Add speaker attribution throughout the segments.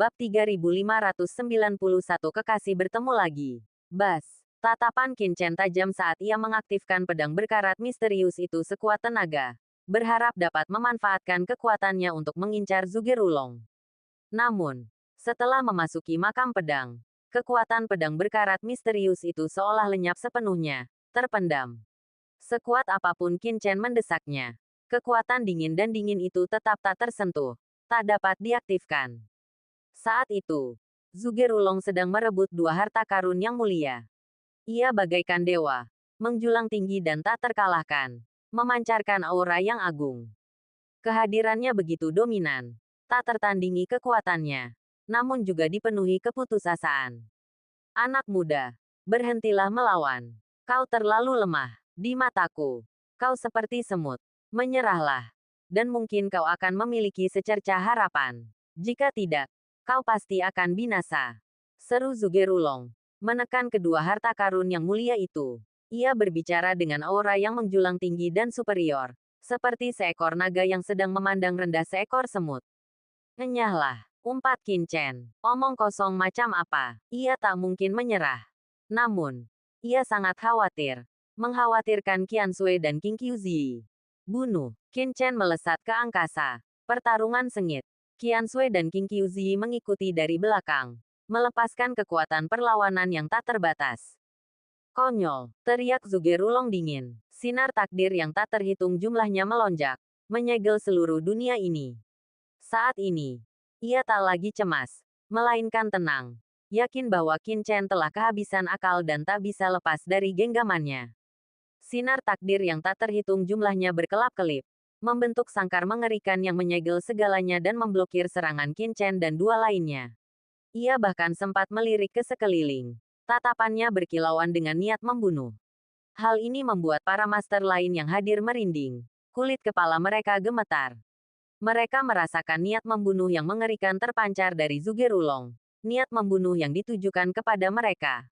Speaker 1: Bab 3591 Kekasih bertemu lagi. Bas. Tatapan Qin Chen tajam saat ia mengaktifkan pedang berkarat misterius itu sekuat tenaga. Berharap dapat memanfaatkan kekuatannya untuk mengincar Zhuge Rulong. Namun, setelah memasuki makam pedang, kekuatan pedang berkarat misterius itu seolah lenyap sepenuhnya, terpendam. Sekuat apapun Qin Chen mendesaknya, kekuatan dingin dan dingin itu tetap tak tersentuh, tak dapat diaktifkan. Saat itu, Zhuge Rulong sedang merebut dua harta karun yang mulia. Ia bagaikan dewa, menjulang tinggi dan tak terkalahkan, memancarkan aura yang agung. Kehadirannya begitu dominan, tak tertandingi kekuatannya, namun juga dipenuhi keputusasaan. Anak muda, berhentilah melawan. Kau terlalu lemah, di mataku. Kau seperti semut. Menyerahlah, dan mungkin kau akan memiliki secercah harapan. Jika tidak, kau pasti akan binasa. Seru Zhuge Rulong, menekan kedua harta karun yang mulia itu. Ia berbicara dengan aura yang menjulang tinggi dan superior, seperti seekor naga yang sedang memandang rendah seekor semut. Enyahlah, umpat Qin Chen. Omong kosong macam apa? Ia tak mungkin menyerah. Namun, ia sangat khawatir. Mengkhawatirkan Qian Sui dan Qing Qiuzi. Bunuh. Qin Chen melesat ke angkasa. Pertarungan sengit. Qian Sui dan Qing Qiuzi mengikuti dari belakang, melepaskan kekuatan perlawanan yang tak terbatas. Konyol, teriak Zhuge Rulong dingin. Sinar takdir yang tak terhitung jumlahnya melonjak, menyegel seluruh dunia ini. Saat ini, ia tak lagi cemas, melainkan tenang. Yakin bahwa Qin Chen telah kehabisan akal dan tak bisa lepas dari genggamannya. Sinar takdir yang tak terhitung jumlahnya berkelap-kelip, membentuk sangkar mengerikan yang menyegel segalanya dan memblokir serangan Qin Chen dan dua lainnya. Ia bahkan sempat melirik ke sekeliling. Tatapannya berkilauan dengan niat membunuh. Hal ini membuat para master lain yang hadir merinding. Kulit kepala mereka gemetar. Mereka merasakan niat membunuh yang mengerikan terpancar dari Zhuge Rulong. Niat membunuh yang ditujukan kepada mereka.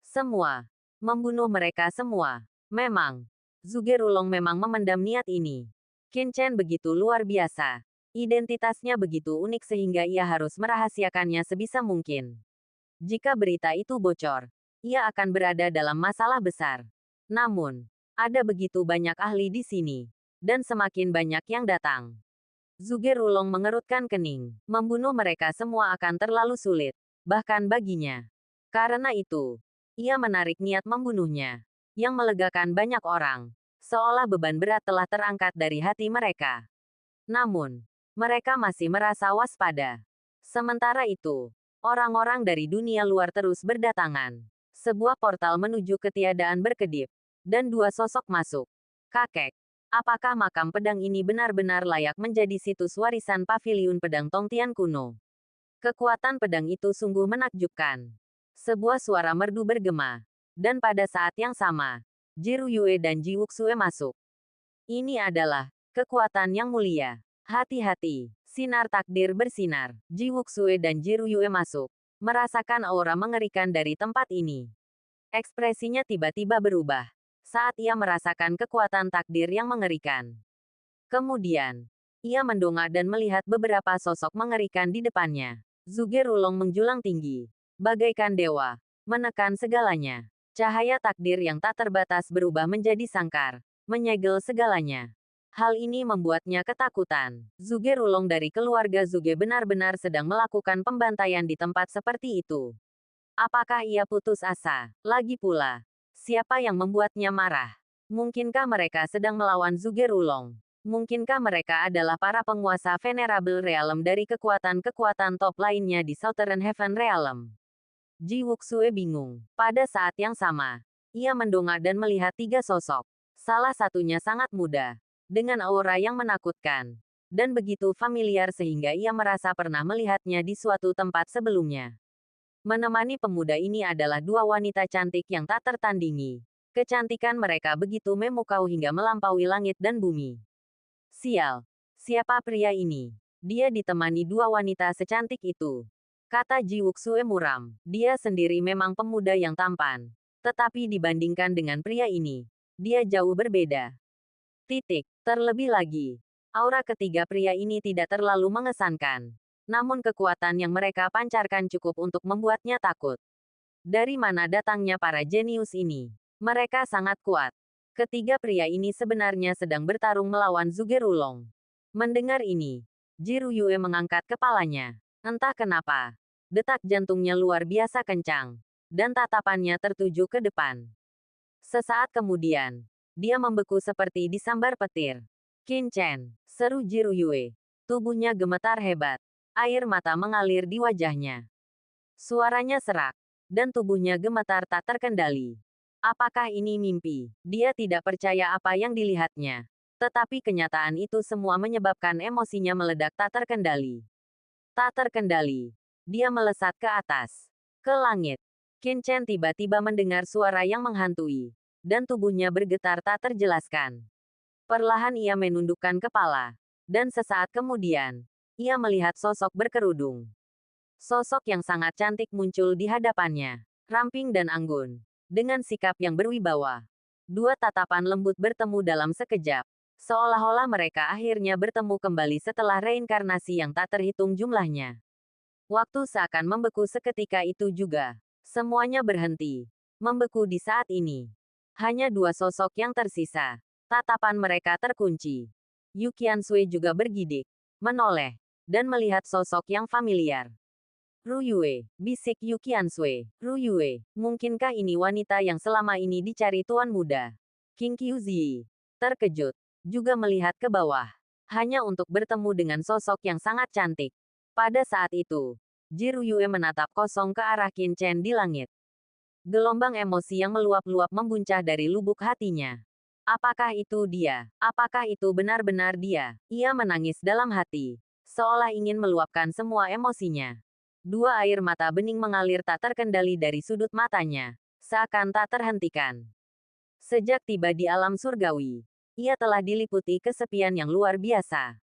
Speaker 1: Semua. Membunuh mereka semua. Memang. Zhuge Rulong memang memendam niat ini. Qin Chen begitu luar biasa. Identitasnya begitu unik sehingga ia harus merahasiakannya sebisa mungkin. Jika berita itu bocor, ia akan berada dalam masalah besar. Namun, ada begitu banyak ahli di sini. Dan semakin banyak yang datang. Zhuge Rulong mengerutkan kening. Membunuh mereka semua akan terlalu sulit. Bahkan baginya. Karena itu, ia menarik niat membunuhnya. Yang melegakan banyak orang. Seolah beban berat telah terangkat dari hati mereka. Namun, mereka masih merasa waspada. Sementara itu, orang-orang dari dunia luar terus berdatangan. Sebuah portal menuju ketiadaan berkedip. Dan dua sosok masuk. Kakek. Apakah makam pedang ini benar-benar layak menjadi situs warisan paviliun pedang Tongtian kuno? Kekuatan pedang itu sungguh menakjubkan. Sebuah suara merdu bergema. Dan pada saat yang sama, Jiru Yue dan Ji Wuxue masuk. Ini adalah kekuatan yang mulia. Hati-hati, sinar takdir bersinar. Ji Wuxue dan Jiru Yue masuk, merasakan aura mengerikan dari tempat ini. Ekspresinya tiba-tiba berubah saat ia merasakan kekuatan takdir yang mengerikan. Kemudian, ia mendongak dan melihat beberapa sosok mengerikan di depannya. Zhuge Rulong menjulang tinggi, bagaikan dewa, menekan segalanya. Cahaya takdir yang tak terbatas berubah menjadi sangkar, menyegel segalanya. Hal ini membuatnya ketakutan. Zhuge Rulong dari keluarga Zhuge benar-benar sedang melakukan pembantaian di tempat seperti itu. Apakah ia putus asa? Lagi pula, siapa yang membuatnya marah? Mungkinkah mereka sedang melawan Zhuge Rulong? Mungkinkah mereka adalah para penguasa Venerable Realm dari kekuatan-kekuatan top lainnya di Southern Heaven Realm? Ji Wuxue bingung. Pada saat yang sama, ia mendongak dan melihat tiga sosok. Salah satunya sangat muda, dengan aura yang menakutkan, dan begitu familiar sehingga ia merasa pernah melihatnya di suatu tempat sebelumnya. Menemani pemuda ini adalah dua wanita cantik yang tak tertandingi. Kecantikan mereka begitu memukau hingga melampaui langit dan bumi. Sial, siapa pria ini? Dia ditemani dua wanita secantik itu. Kata Ji Wuxue muram. Dia sendiri memang pemuda yang tampan. Tetapi dibandingkan dengan pria ini, dia jauh berbeda. Terlebih lagi, aura ketiga pria ini tidak terlalu mengesankan. Namun kekuatan yang mereka pancarkan cukup untuk membuatnya takut. Dari mana datangnya para jenius ini? Mereka sangat kuat. Ketiga pria ini sebenarnya sedang bertarung melawan Zhuge-Rulong. Mendengar ini, Jiru Yue mengangkat kepalanya. Entah kenapa, detak jantungnya luar biasa kencang, dan tatapannya tertuju ke depan. Sesaat kemudian, dia membeku seperti disambar petir. Qin Chen, seru Jiru Yue. Tubuhnya gemetar hebat. Air mata mengalir di wajahnya. Suaranya serak, dan tubuhnya gemetar tak terkendali. Apakah ini mimpi? Dia tidak percaya apa yang dilihatnya. Tetapi kenyataan itu semua menyebabkan emosinya meledak tak terkendali. Tak terkendali. Dia melesat ke atas. Ke langit. Qin Chen tiba-tiba mendengar suara yang menghantui. Dan tubuhnya bergetar tak terjelaskan. Perlahan ia menundukkan kepala. Dan sesaat kemudian, ia melihat sosok berkerudung. Sosok yang sangat cantik muncul di hadapannya. Ramping dan anggun. Dengan sikap yang berwibawa. Dua tatapan lembut bertemu dalam sekejap. Seolah-olah mereka akhirnya bertemu kembali setelah reinkarnasi yang tak terhitung jumlahnya. Waktu seakan membeku seketika itu juga. Semuanya berhenti. Membeku di saat ini. Hanya dua sosok yang tersisa. Tatapan mereka terkunci. Yu Qiansui juga bergidik. Menoleh. Dan melihat sosok yang familiar. Ru Yue, bisik Yu Qiansui. Ru Yue, mungkinkah ini wanita yang selama ini dicari tuan muda? King Qiuzi, terkejut, juga melihat ke bawah. Hanya untuk bertemu dengan sosok yang sangat cantik. Pada saat itu, Jiru Yue menatap kosong ke arah Qin Chen di langit. Gelombang emosi yang meluap-luap membuncah dari lubuk hatinya. Apakah itu dia? Apakah itu benar-benar dia? Ia menangis dalam hati, seolah ingin meluapkan semua emosinya. Dua air mata bening mengalir tak terkendali dari sudut matanya, seakan tak terhentikan. Sejak tiba di alam surgawi, ia telah diliputi kesepian yang luar biasa.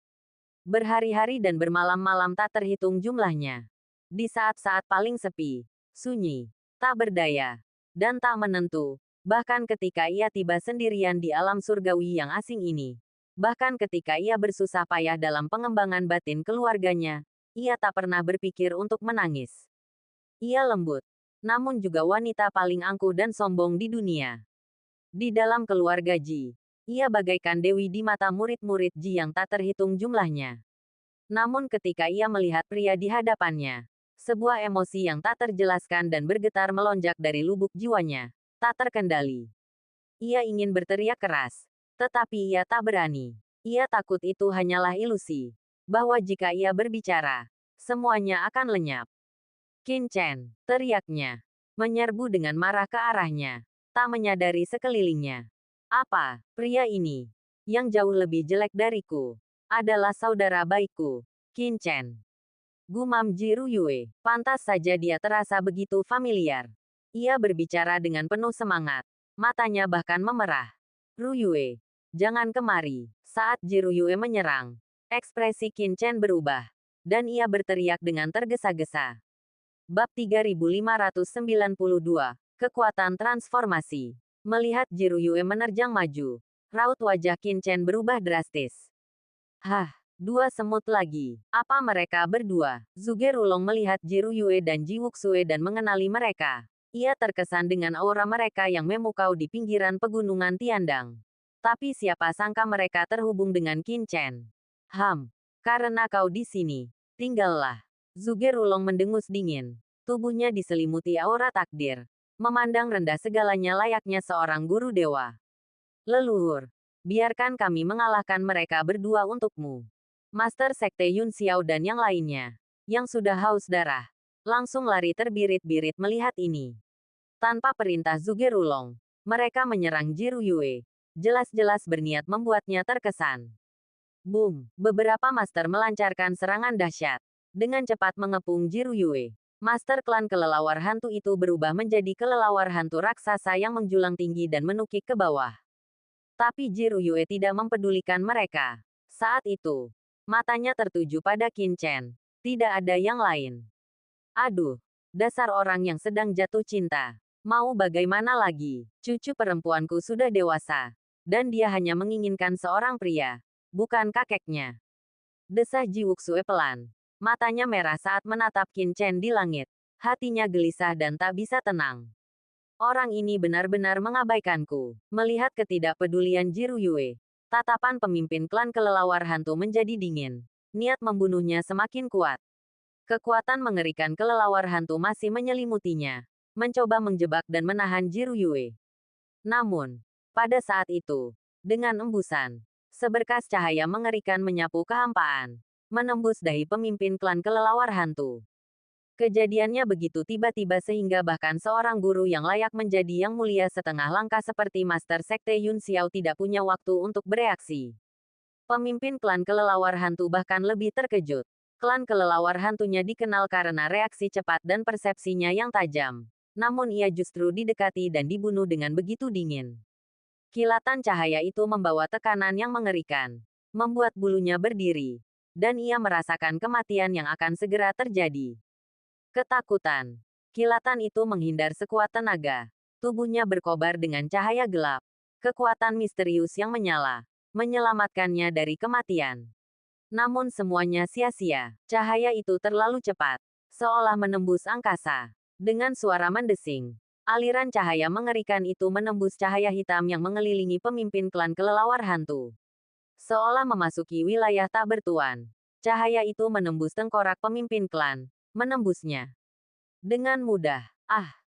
Speaker 1: Berhari-hari dan bermalam-malam tak terhitung jumlahnya. Di saat-saat paling sepi, sunyi, tak berdaya, dan tak menentu, bahkan ketika ia tiba sendirian di alam surgawi yang asing ini, bahkan ketika ia bersusah payah dalam pengembangan batin keluarganya, ia tak pernah berpikir untuk menangis. Ia lembut, namun juga wanita paling angkuh dan sombong di dunia. Di dalam keluarga Ji, ia bagaikan dewi di mata murid-murid Ji yang tak terhitung jumlahnya. Namun ketika ia melihat pria di hadapannya, sebuah emosi yang tak terjelaskan dan bergetar melonjak dari lubuk jiwanya, tak terkendali. Ia ingin berteriak keras, tetapi ia tak berani. Ia takut itu hanyalah ilusi. Bahwa jika ia berbicara, semuanya akan lenyap. Qin Chen, teriaknya, menyerbu dengan marah ke arahnya, tak menyadari sekelilingnya. Apa, pria ini, yang jauh lebih jelek dariku, adalah saudara baikku, Qin Chen. Gumam Jiru Yue, pantas saja dia terasa begitu familiar. Ia berbicara dengan penuh semangat, matanya bahkan memerah. Ru Yue, jangan kemari. Saat Jiru Yue menyerang, ekspresi Qin Chen berubah, dan ia berteriak dengan tergesa-gesa. Bab 3592, Kekuatan Transformasi. Melihat Jiru Yue menerjang maju, raut wajah Qin Chen berubah drastis. Hah, dua semut lagi. Apa mereka berdua? Zhuge-Rulong melihat Jiru Yue dan Ji Wuxue dan mengenali mereka. Ia terkesan dengan aura mereka yang memukau di pinggiran pegunungan Tiandang. Tapi siapa sangka mereka terhubung dengan Qin Chen. Karena kau di sini, tinggallah. Zhuge-Rulong mendengus dingin. Tubuhnya diselimuti aura takdir. Memandang rendah segalanya layaknya seorang guru dewa. Leluhur, biarkan kami mengalahkan mereka berdua untukmu. Master Sekte Yun Xiao dan yang lainnya, yang sudah haus darah, langsung lari terbirit-birit melihat ini. Tanpa perintah Zhuge-Rulong, mereka menyerang Jiru Yue. Jelas-jelas berniat membuatnya terkesan. Boom! Beberapa master melancarkan serangan dahsyat. Dengan cepat mengepung Jiru Yue. Master klan kelelawar hantu itu berubah menjadi kelelawar hantu raksasa yang menjulang tinggi dan menukik ke bawah. Tapi Jiru Yue tidak mempedulikan mereka. Saat itu, matanya tertuju pada Qin Chen. Tidak ada yang lain. Aduh, dasar orang yang sedang jatuh cinta. Mau bagaimana lagi? Cucu perempuanku sudah dewasa. Dan dia hanya menginginkan seorang pria. Bukan kakeknya. Desah Ji Wuxue pelan. Matanya merah saat menatap Qin Chen di langit. Hatinya gelisah dan tak bisa tenang. Orang ini benar-benar mengabaikanku. Melihat ketidakpedulian Jiru Yue, tatapan pemimpin klan kelelawar hantu menjadi dingin. Niat membunuhnya semakin kuat. Kekuatan mengerikan kelelawar hantu masih menyelimutinya. Mencoba menjebak dan menahan Jiru Yue. Namun, pada saat itu, dengan embusan, seberkas cahaya mengerikan menyapu kehampaan, menembus dahi pemimpin klan kelelawar hantu. Kejadiannya begitu tiba-tiba sehingga bahkan seorang guru yang layak menjadi yang mulia setengah langkah seperti Master Sekte Yun Xiao tidak punya waktu untuk bereaksi. Pemimpin klan kelelawar hantu bahkan lebih terkejut. Klan kelelawar hantunya dikenal karena reaksi cepat dan persepsinya yang tajam. Namun ia justru didekati dan dibunuh dengan begitu dingin. Kilatan cahaya itu membawa tekanan yang mengerikan, membuat bulunya berdiri, dan ia merasakan kematian yang akan segera terjadi. Ketakutan. Kilatan itu menghindar sekuat tenaga. Tubuhnya berkobar dengan cahaya gelap. Kekuatan misterius yang menyala, menyelamatkannya dari kematian. Namun semuanya sia-sia. Cahaya itu terlalu cepat, seolah menembus angkasa. Dengan suara mendesing, aliran cahaya mengerikan itu menembus cahaya hitam yang mengelilingi pemimpin klan kelelawar hantu. Seolah memasuki wilayah tak bertuan. Cahaya itu menembus tengkorak pemimpin klan, menembusnya. Dengan mudah,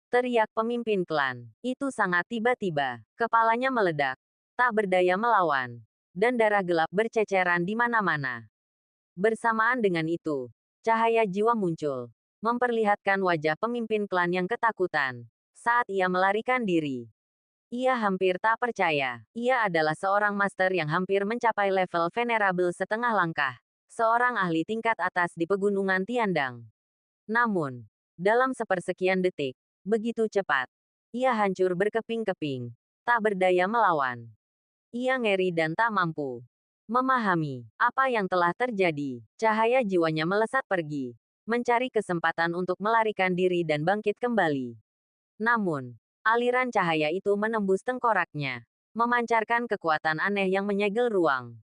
Speaker 1: teriak pemimpin klan. Itu sangat tiba-tiba. Kepalanya meledak, tak berdaya melawan, dan darah gelap berceceran di mana-mana. Bersamaan dengan itu, cahaya jiwa muncul, memperlihatkan wajah pemimpin klan yang ketakutan saat ia melarikan diri. Ia hampir tak percaya. Ia adalah seorang master yang hampir mencapai level venerable setengah langkah. Seorang ahli tingkat atas di pegunungan Tiandang. Namun, dalam sepersekian detik, begitu cepat, ia hancur berkeping-keping, tak berdaya melawan. Ia ngeri dan tak mampu memahami apa yang telah terjadi. Cahaya jiwanya melesat pergi, mencari kesempatan untuk melarikan diri dan bangkit kembali. Namun, aliran cahaya itu menembus tengkoraknya, memancarkan kekuatan aneh yang menyegel ruang.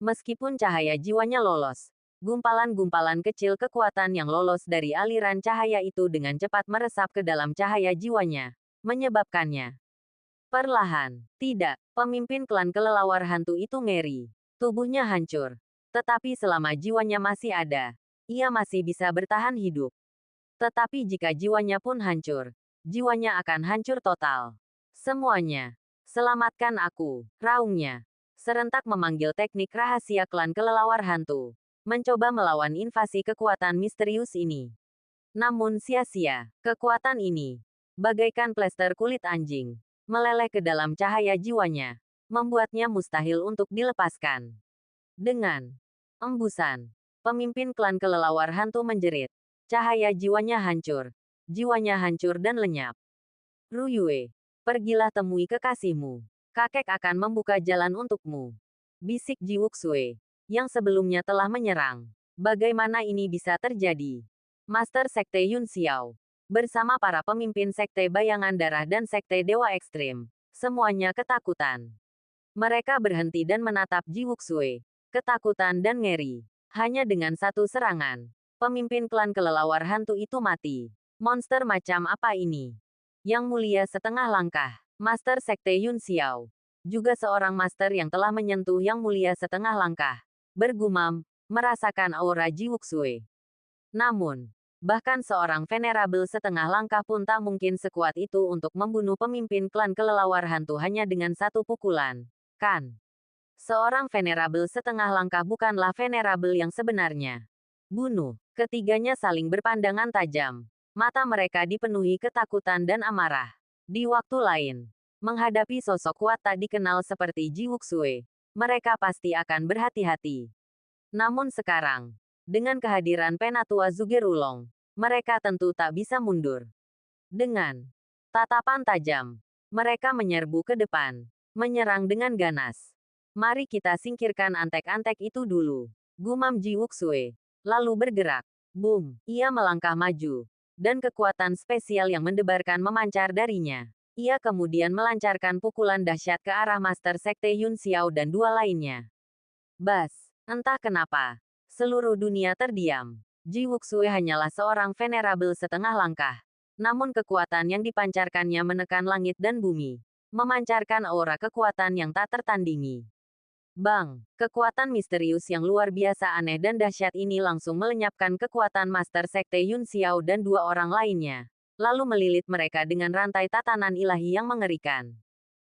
Speaker 1: Meskipun cahaya jiwanya lolos, gumpalan-gumpalan kecil kekuatan yang lolos dari aliran cahaya itu dengan cepat meresap ke dalam cahaya jiwanya, menyebabkannya perlahan. Tidak, pemimpin klan kelelawar hantu itu ngeri. Tubuhnya hancur. Tetapi selama jiwanya masih ada, ia masih bisa bertahan hidup. Tetapi jika jiwanya pun hancur, jiwanya akan hancur total. Semuanya. Selamatkan aku, raungnya. Serentak memanggil teknik rahasia klan kelelawar hantu. Mencoba melawan invasi kekuatan misterius ini. Namun sia-sia. Kekuatan ini, bagaikan plester kulit anjing, meleleh ke dalam cahaya jiwanya, membuatnya mustahil untuk dilepaskan. Dengan embusan, pemimpin klan kelelawar hantu menjerit. Cahaya jiwanya hancur. Jiwanya hancur dan lenyap. Ruyue, pergilah temui kekasihmu. Kakek akan membuka jalan untukmu. Bisik Ji Wuxue, yang sebelumnya telah menyerang. Bagaimana ini bisa terjadi? Master Sekte Yun Xiao, bersama para pemimpin Sekte Bayangan Darah dan Sekte Dewa Ekstrim, semuanya ketakutan. Mereka berhenti dan menatap Ji Wuxue. Ketakutan dan ngeri. Hanya dengan satu serangan, pemimpin klan kelelawar hantu itu mati. Monster macam apa ini? Yang mulia setengah langkah, Master Sekte Yun Xiao, juga seorang master yang telah menyentuh yang mulia setengah langkah, bergumam, merasakan aura Ji Wuxue. Namun, bahkan seorang venerable setengah langkah pun tak mungkin sekuat itu untuk membunuh pemimpin klan kelelawar hantu hanya dengan satu pukulan, kan? Seorang venerable setengah langkah bukanlah venerable yang sebenarnya. Bunuh. Ketiganya saling berpandangan tajam. Mata mereka dipenuhi ketakutan dan amarah. Di waktu lain, menghadapi sosok kuat tak dikenal seperti Ji Wuxue, mereka pasti akan berhati-hati. Namun sekarang, dengan kehadiran Penatua Zugerulong, mereka tentu tak bisa mundur. Dengan tatapan tajam, mereka menyerbu ke depan, menyerang dengan ganas. Mari kita singkirkan antek-antek itu dulu, gumam Ji Wuxue. Lalu bergerak. Boom, ia melangkah maju. Dan kekuatan spesial yang mendebarkan memancar darinya. Ia kemudian melancarkan pukulan dahsyat ke arah Master Sekte Yun Xiao dan dua lainnya. Bas, entah kenapa, seluruh dunia terdiam. Ji Wuxue hanyalah seorang venerabel setengah langkah. Namun kekuatan yang dipancarkannya menekan langit dan bumi. Memancarkan aura kekuatan yang tak tertandingi. Bang, kekuatan misterius yang luar biasa aneh dan dahsyat ini langsung melenyapkan kekuatan Master Sekte Yun Xiao dan dua orang lainnya. Lalu melilit mereka dengan rantai tatanan ilahi yang mengerikan.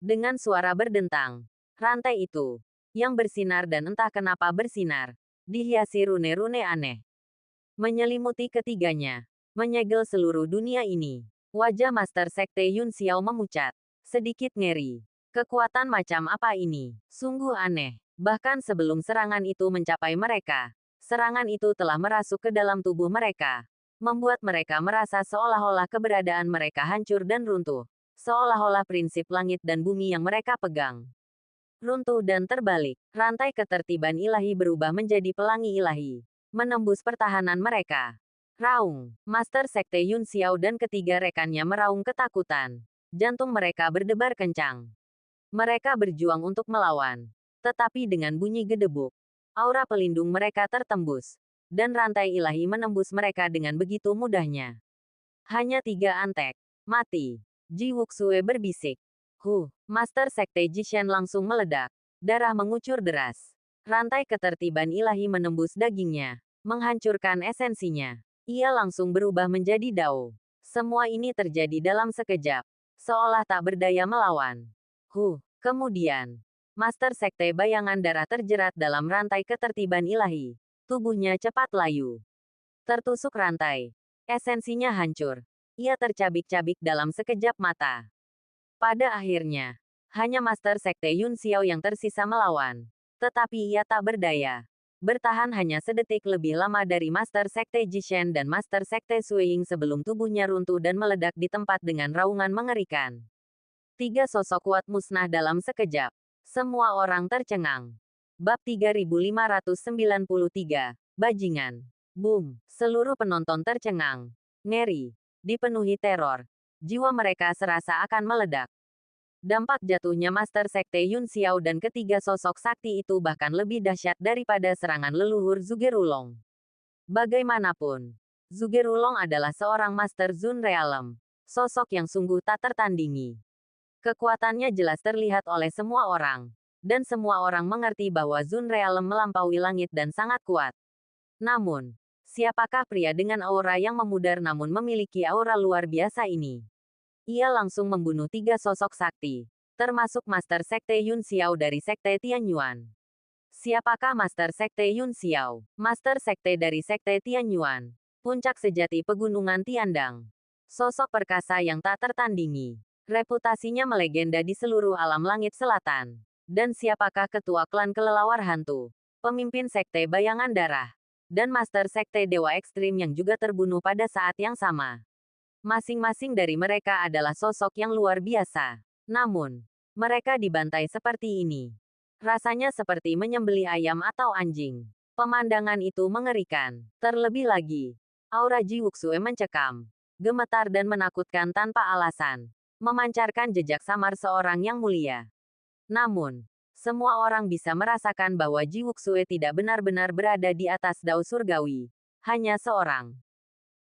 Speaker 1: Dengan suara berdentang, rantai itu, yang bersinar dan entah kenapa bersinar, dihiasi rune-rune aneh. Menyelimuti ketiganya, menyegel seluruh dunia ini. Wajah Master Sekte Yun Xiao memucat, sedikit ngeri. Kekuatan macam apa ini? Sungguh aneh. Bahkan sebelum serangan itu mencapai mereka, serangan itu telah merasuk ke dalam tubuh mereka. Membuat mereka merasa seolah-olah keberadaan mereka hancur dan runtuh. Seolah-olah prinsip langit dan bumi yang mereka pegang runtuh dan terbalik. Rantai ketertiban ilahi berubah menjadi pelangi ilahi. Menembus pertahanan mereka. Raung. Master Sekte Yun Xiao dan ketiga rekannya meraung ketakutan. Jantung mereka berdebar kencang. Mereka berjuang untuk melawan. Tetapi dengan bunyi gedebuk, aura pelindung mereka tertembus. Dan rantai ilahi menembus mereka dengan begitu mudahnya. Hanya 3 antek. Mati. Ji Wuxue berbisik. Master Sekte Jishen langsung meledak. Darah mengucur deras. Rantai ketertiban ilahi menembus dagingnya. Menghancurkan esensinya. Ia langsung berubah menjadi Dao. Semua ini terjadi dalam sekejap. Seolah tak berdaya melawan. Kemudian, Master Sekte Bayangan Darah terjerat dalam rantai ketertiban ilahi. Tubuhnya cepat layu. Tertusuk rantai. Esensinya hancur. Ia tercabik-cabik dalam sekejap mata. Pada akhirnya, hanya Master Sekte Yun Xiao yang tersisa melawan. Tetapi ia tak berdaya. Bertahan hanya sedetik lebih lama dari Master Sekte Jishen dan Master Sekte Suiying sebelum tubuhnya runtuh dan meledak di tempat dengan raungan mengerikan. 3 sosok kuat musnah dalam sekejap. Semua orang tercengang. Bab 3593, Bajingan. Boom. Seluruh penonton tercengang. Ngeri. Dipenuhi teror. Jiwa mereka serasa akan meledak. Dampak jatuhnya Master Sekte Yun Xiao dan ketiga sosok sakti itu bahkan lebih dahsyat daripada serangan leluhur Zugerulong. Bagaimanapun, Zugerulong adalah seorang Master Zun Realm. Sosok yang sungguh tak tertandingi. Kekuatannya jelas terlihat oleh semua orang. Dan semua orang mengerti bahwa Zun Realm melampaui langit dan sangat kuat. Namun, siapakah pria dengan aura yang memudar namun memiliki aura luar biasa ini? Ia langsung membunuh 3 sosok sakti, termasuk Master Sekte Yun Xiao dari Sekte Tianyuan. Siapakah Master Sekte Yun Xiao? Master Sekte dari Sekte Tianyuan. Puncak sejati Pegunungan Tiandang. Sosok perkasa yang tak tertandingi. Reputasinya melegenda di seluruh alam langit selatan. Dan siapakah ketua klan kelelawar hantu? Pemimpin Sekte Bayangan Darah. Dan Master Sekte Dewa Ekstrim yang juga terbunuh pada saat yang sama. Masing-masing dari mereka adalah sosok yang luar biasa. Namun, mereka dibantai seperti ini. Rasanya seperti menyembelih ayam atau anjing. Pemandangan itu mengerikan. Terlebih lagi, aura Ji Wuxue mencekam, gemetar dan menakutkan tanpa alasan. Memancarkan jejak samar seorang yang mulia. Namun, semua orang bisa merasakan bahwa Ji Wuxue tidak benar-benar berada di atas Dao Surgawi. Hanya seorang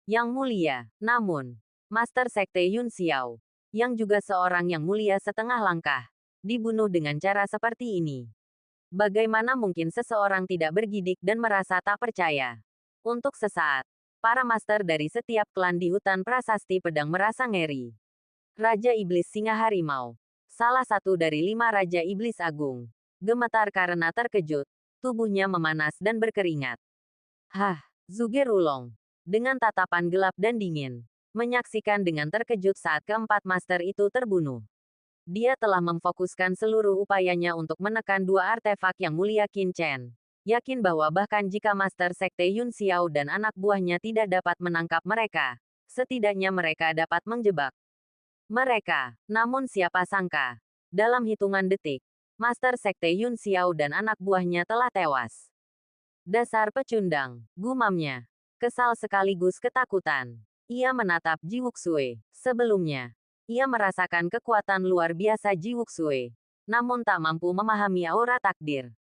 Speaker 1: yang mulia. Namun, Master Sekte Yun Xiao, yang juga seorang yang mulia setengah langkah, dibunuh dengan cara seperti ini. Bagaimana mungkin seseorang tidak bergidik dan merasa tak percaya? Untuk sesaat, para master dari setiap klan di hutan prasasti pedang merasa ngeri. Raja Iblis Singa Harimau, salah satu dari 5 Raja Iblis Agung, gemetar karena terkejut, tubuhnya memanas dan berkeringat. Zugerulong, dengan tatapan gelap dan dingin, menyaksikan dengan terkejut saat keempat master itu terbunuh. Dia telah memfokuskan seluruh upayanya untuk menekan 2 artefak yang mulia Qin Chen. Yakin bahwa bahkan jika Master Sekte Yun Xiao dan anak buahnya tidak dapat menangkap mereka, setidaknya mereka dapat menjebak mereka. Namun siapa sangka, dalam hitungan detik, Master Sekte Yun Xiao dan anak buahnya telah tewas. Dasar pecundang, gumamnya. Kesal sekaligus ketakutan. Ia menatap Ji Wuxue. Sebelumnya, ia merasakan kekuatan luar biasa Ji Wuxue, namun tak mampu memahami aura takdir.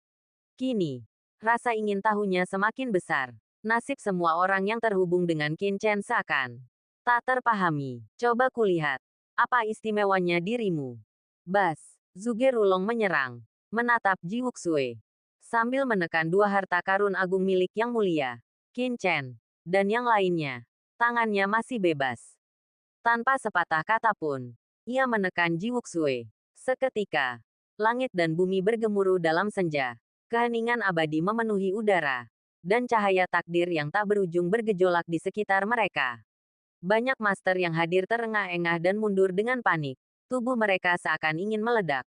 Speaker 1: Kini, rasa ingin tahunya semakin besar. Nasib semua orang yang terhubung dengan Qin Chen seakan tak terpahami. Coba kulihat. Apa istimewanya dirimu? Bas. Zhuge Rulong menyerang. Menatap Ji Wuxue. Sambil menekan dua harta karun agung milik yang mulia. Qin Chen. Dan yang lainnya. Tangannya masih bebas. Tanpa sepatah kata pun. Ia menekan Ji Wuxue. Seketika. Langit dan bumi bergemuruh dalam senja. Keheningan abadi memenuhi udara. Dan cahaya takdir yang tak berujung bergejolak di sekitar mereka. Banyak master yang hadir terengah-engah dan mundur dengan panik. Tubuh mereka seakan ingin meledak.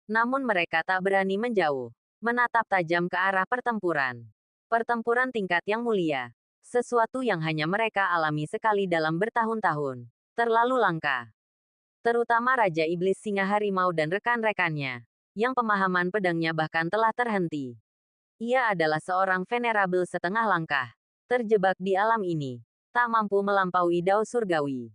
Speaker 1: Namun mereka tak berani menjauh. Menatap tajam ke arah pertempuran. Pertempuran tingkat yang mulia. Sesuatu yang hanya mereka alami sekali dalam bertahun-tahun. Terlalu langka. Terutama Raja Iblis Singa Harimau dan rekan-rekannya. Yang pemahaman pedangnya bahkan telah terhenti. Ia adalah seorang venerabel setengah langkah. Terjebak di alam ini. Tak mampu melampaui dao surgawi.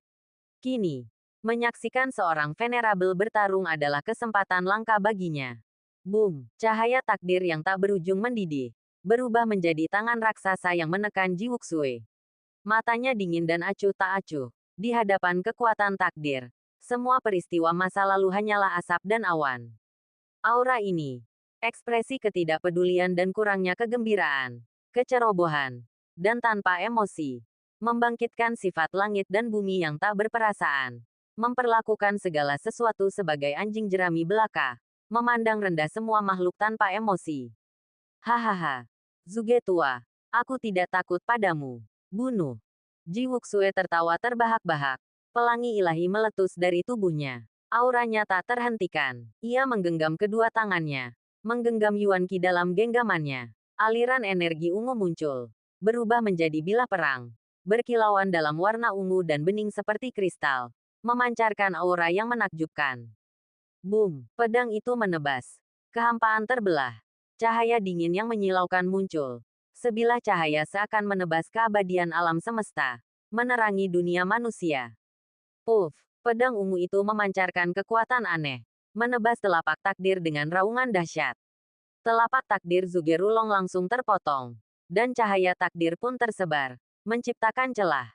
Speaker 1: Kini, menyaksikan seorang venerabel bertarung adalah kesempatan langka baginya. Boom! Cahaya takdir yang tak berujung mendidih. Berubah menjadi tangan raksasa yang menekan Ji Wuxue. Matanya dingin dan acuh tak acuh. Di hadapan kekuatan takdir. Semua peristiwa masa lalu hanyalah asap dan awan. Aura ini. Ekspresi ketidakpedulian dan kurangnya kegembiraan. Kecerobohan. Dan tanpa emosi. Membangkitkan sifat langit dan bumi yang tak berperasaan. Memperlakukan segala sesuatu sebagai anjing jerami belaka. Memandang rendah semua makhluk tanpa emosi. Hahaha. Zhuge tua. Aku tidak takut padamu. Bunuh. Ji Wuxue tertawa terbahak-bahak. Pelangi ilahi meletus dari tubuhnya. Auranya tak terhentikan. Ia menggenggam kedua tangannya. Menggenggam Yuan Qi dalam genggamannya. Aliran energi ungu muncul. Berubah menjadi bilah perang. Berkilauan dalam warna ungu dan bening seperti kristal. Memancarkan aura yang menakjubkan. Boom! Pedang itu menebas. Kehampaan terbelah. Cahaya dingin yang menyilaukan muncul. Sebilah cahaya seakan menebas keabadian alam semesta. Menerangi dunia manusia. Puff! Pedang ungu itu memancarkan kekuatan aneh. Menebas telapak takdir dengan raungan dahsyat. Telapak takdir Zhuge Rulong langsung terpotong. Dan cahaya takdir pun tersebar. Menciptakan celah.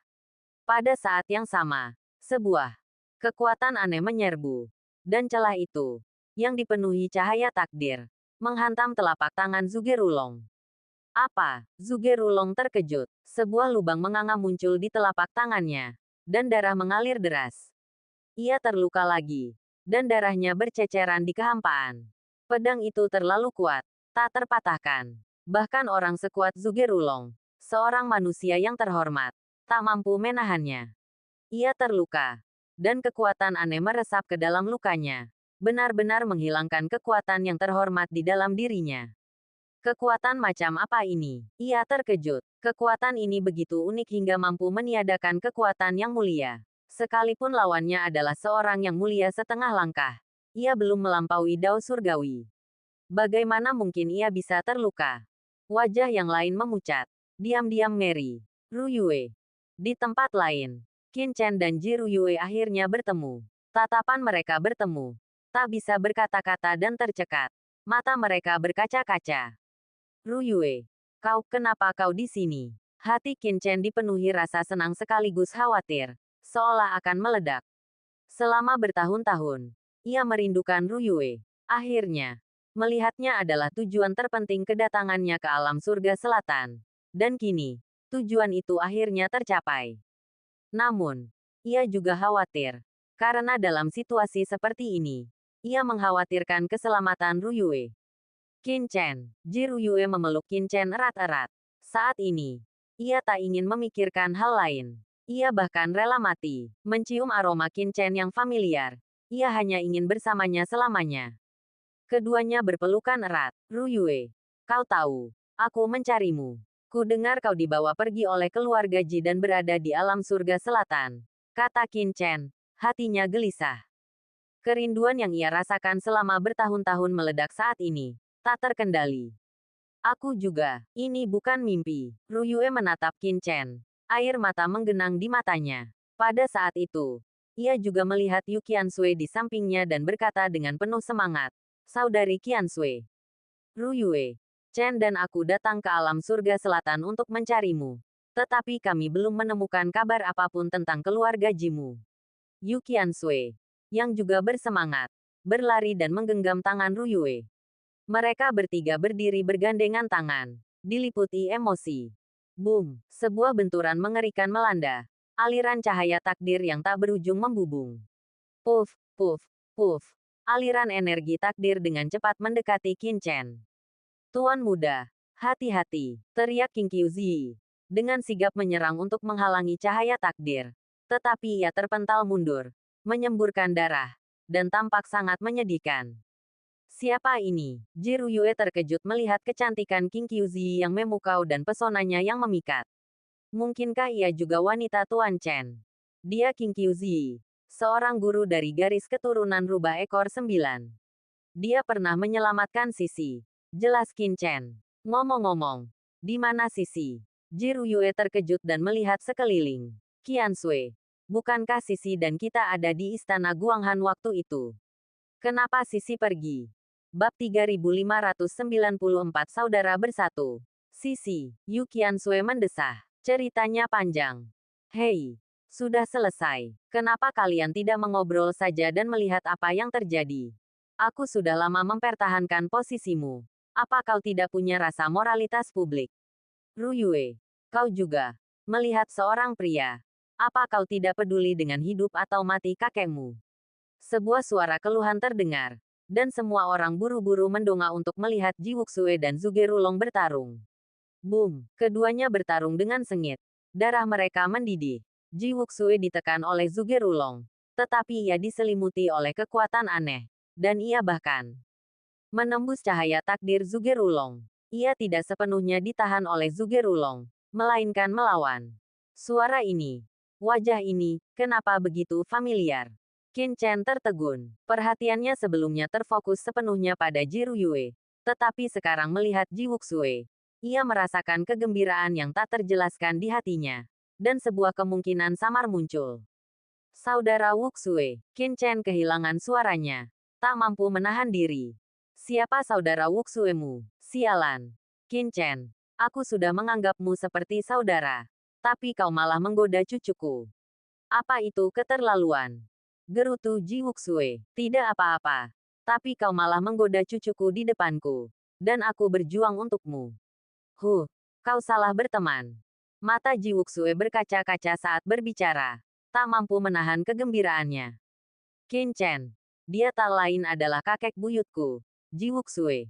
Speaker 1: Pada saat yang sama, sebuah kekuatan aneh menyerbu. Dan celah itu, yang dipenuhi cahaya takdir, menghantam telapak tangan Zhuge Rulong. Apa? Zhuge Rulong terkejut. Sebuah lubang menganga muncul di telapak tangannya. Dan darah mengalir deras. Ia terluka lagi. Dan darahnya berceceran di kehampaan. Pedang itu terlalu kuat, tak terpatahkan. Bahkan orang sekuat Zhuge Rulong, seorang manusia yang terhormat, tak mampu menahannya. Ia terluka. Dan kekuatan aneh meresap ke dalam lukanya. Benar-benar menghilangkan kekuatan yang terhormat di dalam dirinya. Kekuatan macam apa ini? Ia terkejut. Kekuatan ini begitu unik hingga mampu meniadakan kekuatan yang mulia. Sekalipun lawannya adalah seorang yang mulia setengah langkah. Ia belum melampaui dao surgawi. Bagaimana mungkin ia bisa terluka? Wajah yang lain memucat. Diam-diam Mary. Ruyue. Di tempat lain, Qin Chen dan Ji Ruyue akhirnya bertemu. Tatapan mereka bertemu. Tak bisa berkata-kata dan tercekat. Mata mereka berkaca-kaca. Ruyue. Kenapa kau di sini? Hati Qin Chen dipenuhi rasa senang sekaligus khawatir. Seolah akan meledak. Selama bertahun-tahun, ia merindukan Ruyue. Akhirnya, melihatnya adalah tujuan terpenting kedatangannya ke alam surga selatan. Dan kini, tujuan itu akhirnya tercapai. Namun, ia juga khawatir. Karena dalam situasi seperti ini, ia mengkhawatirkan keselamatan Ruyue. Qin Chen. Ji Ruyue memeluk Qin Chen erat-erat. Saat ini, ia tak ingin memikirkan hal lain. Ia bahkan rela mati. Mencium aroma Qin Chen yang familiar. Ia hanya ingin bersamanya selamanya. Keduanya berpelukan erat. Ruyue. Kau tahu, aku mencarimu. Ku dengar kau dibawa pergi oleh keluarga Ji dan berada di alam surga selatan. Kata Qin Chen. Hatinya gelisah. Kerinduan yang ia rasakan selama bertahun-tahun meledak saat ini. Tak terkendali. Aku juga. Ini bukan mimpi. Ruyue menatap Qin Chen. Air mata menggenang di matanya. Pada saat itu, ia juga melihat Yu Qiansui di sampingnya dan berkata dengan penuh semangat. Saudari Qiansui. Ruyue. Chen dan aku datang ke alam surga selatan untuk mencarimu. Tetapi kami belum menemukan kabar apapun tentang keluarga Jimu. Yu Qiansui, yang juga bersemangat, berlari dan menggenggam tangan Ruyue. Mereka bertiga berdiri bergandengan tangan, diliputi emosi. Boom! Sebuah benturan mengerikan melanda. Aliran cahaya takdir yang tak berujung membubung. Puff, puff, puff. Aliran energi takdir dengan cepat mendekati Qin Chen. Tuan muda, hati-hati, teriak King Qiuzi. Dengan sigap menyerang untuk menghalangi cahaya takdir. Tetapi ia terpental mundur, menyemburkan darah, dan tampak sangat menyedihkan. Siapa ini? Jiru Yue terkejut melihat kecantikan King Qiuzi yang memukau dan pesonanya yang memikat. Mungkinkah ia juga wanita Tuan Chen? Dia King Qiuzi, seorang guru dari garis keturunan rubah ekor 9. Dia pernah menyelamatkan Sisi. Jelas Qin Chen. Ngomong-ngomong, di mana Sisi? Jiru Yue terkejut dan melihat sekeliling. Qiansui, bukankah Sisi dan kita ada di istana Guanghan waktu itu? Kenapa Sisi pergi? Bab 3594 Saudara Bersatu. Sisi, Yu Qiansui mendesah. Ceritanya panjang. Hei, sudah selesai. Kenapa kalian tidak mengobrol saja dan melihat apa yang terjadi? Aku sudah lama mempertahankan posisimu. Apa kau tidak punya rasa moralitas publik? Ruyue, kau juga. Melihat seorang pria. Apa kau tidak peduli dengan hidup atau mati kakekmu? Sebuah suara keluhan terdengar. Dan semua orang buru-buru mendongak untuk melihat Ji Wuxue dan Zhuge Rulong bertarung. Boom! Keduanya bertarung dengan sengit. Darah mereka mendidih. Ji Wuxue ditekan oleh Zhuge Rulong. Tetapi ia diselimuti oleh kekuatan aneh. Dan ia bahkan menembus cahaya takdir Zhuge Rulong. Ia tidak sepenuhnya ditahan oleh Zhuge Rulong, melainkan melawan. Suara ini, wajah ini, kenapa begitu familiar? Qin Chen tertegun. Perhatiannya sebelumnya terfokus sepenuhnya pada Jiru Yue. Tetapi sekarang melihat Ji Wuxue, ia merasakan kegembiraan yang tak terjelaskan di hatinya. Dan sebuah kemungkinan samar muncul. Saudara Wuxue, Qin Chen kehilangan suaranya. Tak mampu menahan diri. Siapa saudara Wuxuemu? Sialan. Qin Chen, aku sudah menganggapmu seperti saudara. Tapi kau malah menggoda cucuku. Apa itu keterlaluan? Gerutu Ji Wuxue, tidak apa-apa. Tapi kau malah menggoda cucuku di depanku. Dan aku berjuang untukmu. Kau salah berteman. Mata Ji Wuxue berkaca-kaca saat berbicara. Tak mampu menahan kegembiraannya. Qin Chen, dia tak lain adalah kakek buyutku, Ji Wuxue.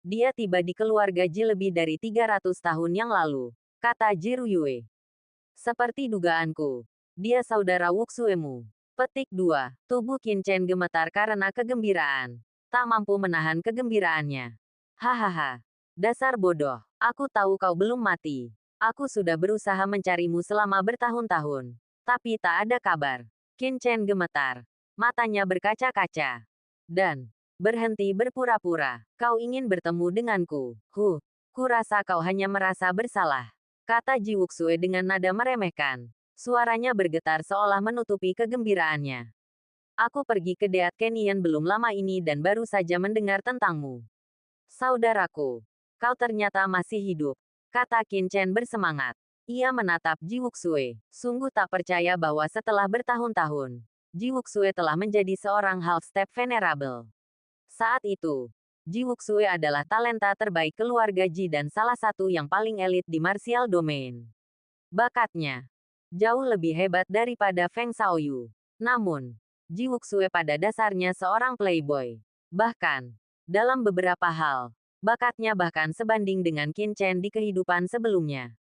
Speaker 1: Dia tiba di keluarga Ji lebih dari 300 tahun yang lalu, kata Jiru Yue. Seperti dugaanku, dia saudara Wuxuemu. Petik 2. Tubuh Qin Chen gemetar karena kegembiraan. Tak mampu menahan kegembiraannya. Hahaha. Dasar bodoh. Aku tahu kau belum mati. Aku sudah berusaha mencarimu selama bertahun-tahun. Tapi tak ada kabar. Qin Chen gemetar. Matanya berkaca-kaca. Dan berhenti berpura-pura. Kau ingin bertemu denganku. Kurasa kau hanya merasa bersalah. Kata Ji Wuxue dengan nada meremehkan. Suaranya bergetar seolah menutupi kegembiraannya. Aku pergi ke Deat Canyon belum lama ini dan baru saja mendengar tentangmu. Saudaraku, kau ternyata masih hidup, kata Qin Chen bersemangat. Ia menatap Ji Wuxue, sungguh tak percaya bahwa setelah bertahun-tahun, Ji Wuxue telah menjadi seorang half-step venerable. Saat itu, Ji Wuxue adalah talenta terbaik keluarga Ji dan salah satu yang paling elit di martial domain. Bakatnya jauh lebih hebat daripada Feng Shaoyu. Namun, Ji Wuxue pada dasarnya seorang playboy. Bahkan, dalam beberapa hal, bakatnya bahkan sebanding dengan Qin Chen di kehidupan sebelumnya.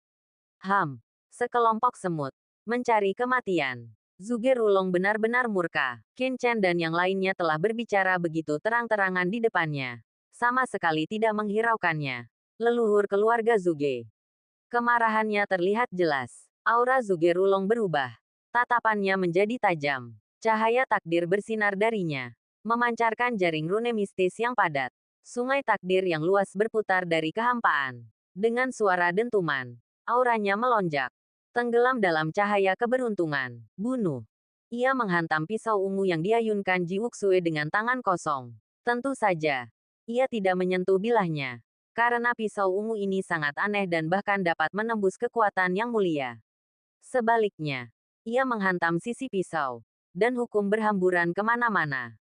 Speaker 1: Sekelompok semut mencari kematian. Zhuge Rulong benar-benar murka. Qin Chen dan yang lainnya telah berbicara begitu terang-terangan di depannya. Sama sekali tidak menghiraukannya. Leluhur keluarga Zhuge. Kemarahannya terlihat jelas. Aura Zhuge Rulong berubah. Tatapannya menjadi tajam. Cahaya takdir bersinar darinya. Memancarkan jaring rune mistis yang padat. Sungai takdir yang luas berputar dari kehampaan. Dengan suara dentuman, auranya melonjak. Tenggelam dalam cahaya keberuntungan. Bunuh. Ia menghantam pisau ungu yang diayunkan Ji Wuxue dengan tangan kosong. Tentu saja, ia tidak menyentuh bilahnya. Karena pisau ungu ini sangat aneh dan bahkan dapat menembus kekuatan yang mulia. Sebaliknya, ia menghantam sisi pisau, dan hukum berhamburan kemana-mana.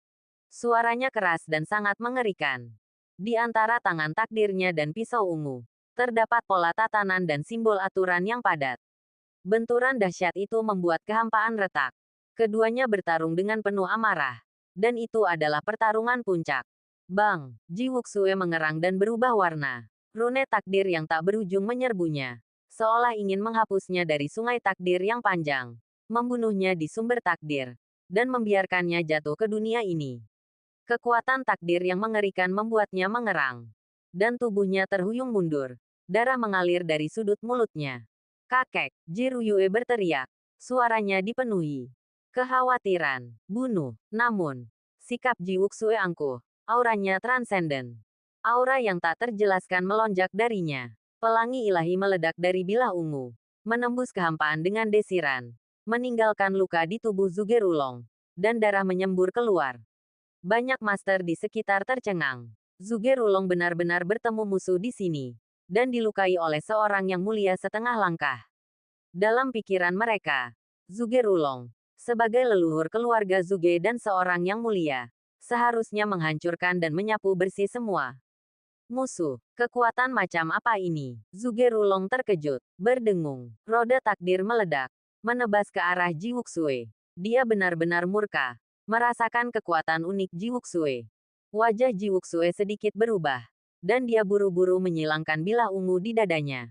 Speaker 1: Suaranya keras dan sangat mengerikan. Di antara tangan takdirnya dan pisau ungu, terdapat pola tatanan dan simbol aturan yang padat. Benturan dahsyat itu membuat kehampaan retak. Keduanya bertarung dengan penuh amarah. Dan itu adalah pertarungan puncak. Bang, Ji Wuxue mengerang dan berubah warna. Rune takdir yang tak berujung menyerbunya. Seolah ingin menghapusnya dari sungai takdir yang panjang. Membunuhnya di sumber takdir. Dan membiarkannya jatuh ke dunia ini. Kekuatan takdir yang mengerikan membuatnya mengerang. Dan tubuhnya terhuyung mundur. Darah mengalir dari sudut mulutnya. Kakek, Ji Ruyue berteriak. Suaranya dipenuhi kekhawatiran. Bunuh. Namun, sikap Ji Wuxue angkuh. Auranya transenden. Aura yang tak terjelaskan melonjak darinya. Pelangi ilahi meledak dari bilah ungu. Menembus kehampaan dengan desiran. Meninggalkan luka di tubuh Zugerulong. Dan darah menyembur keluar. Banyak master di sekitar tercengang. Zugerulong benar-benar bertemu musuh di sini. Dan dilukai oleh seorang yang mulia setengah langkah. Dalam pikiran mereka, Zugerulong, sebagai leluhur keluarga Zuge dan seorang yang mulia, seharusnya menghancurkan dan menyapu bersih semua musuh. Kekuatan macam apa ini? Zugerulong terkejut, berdengung. Roda takdir meledak, menebas ke arah Ji Wuxue. Dia benar-benar murka, merasakan kekuatan unik Ji Wuxue. Wajah Ji Wuxue sedikit berubah, dan dia buru-buru menyilangkan bilah ungu di dadanya.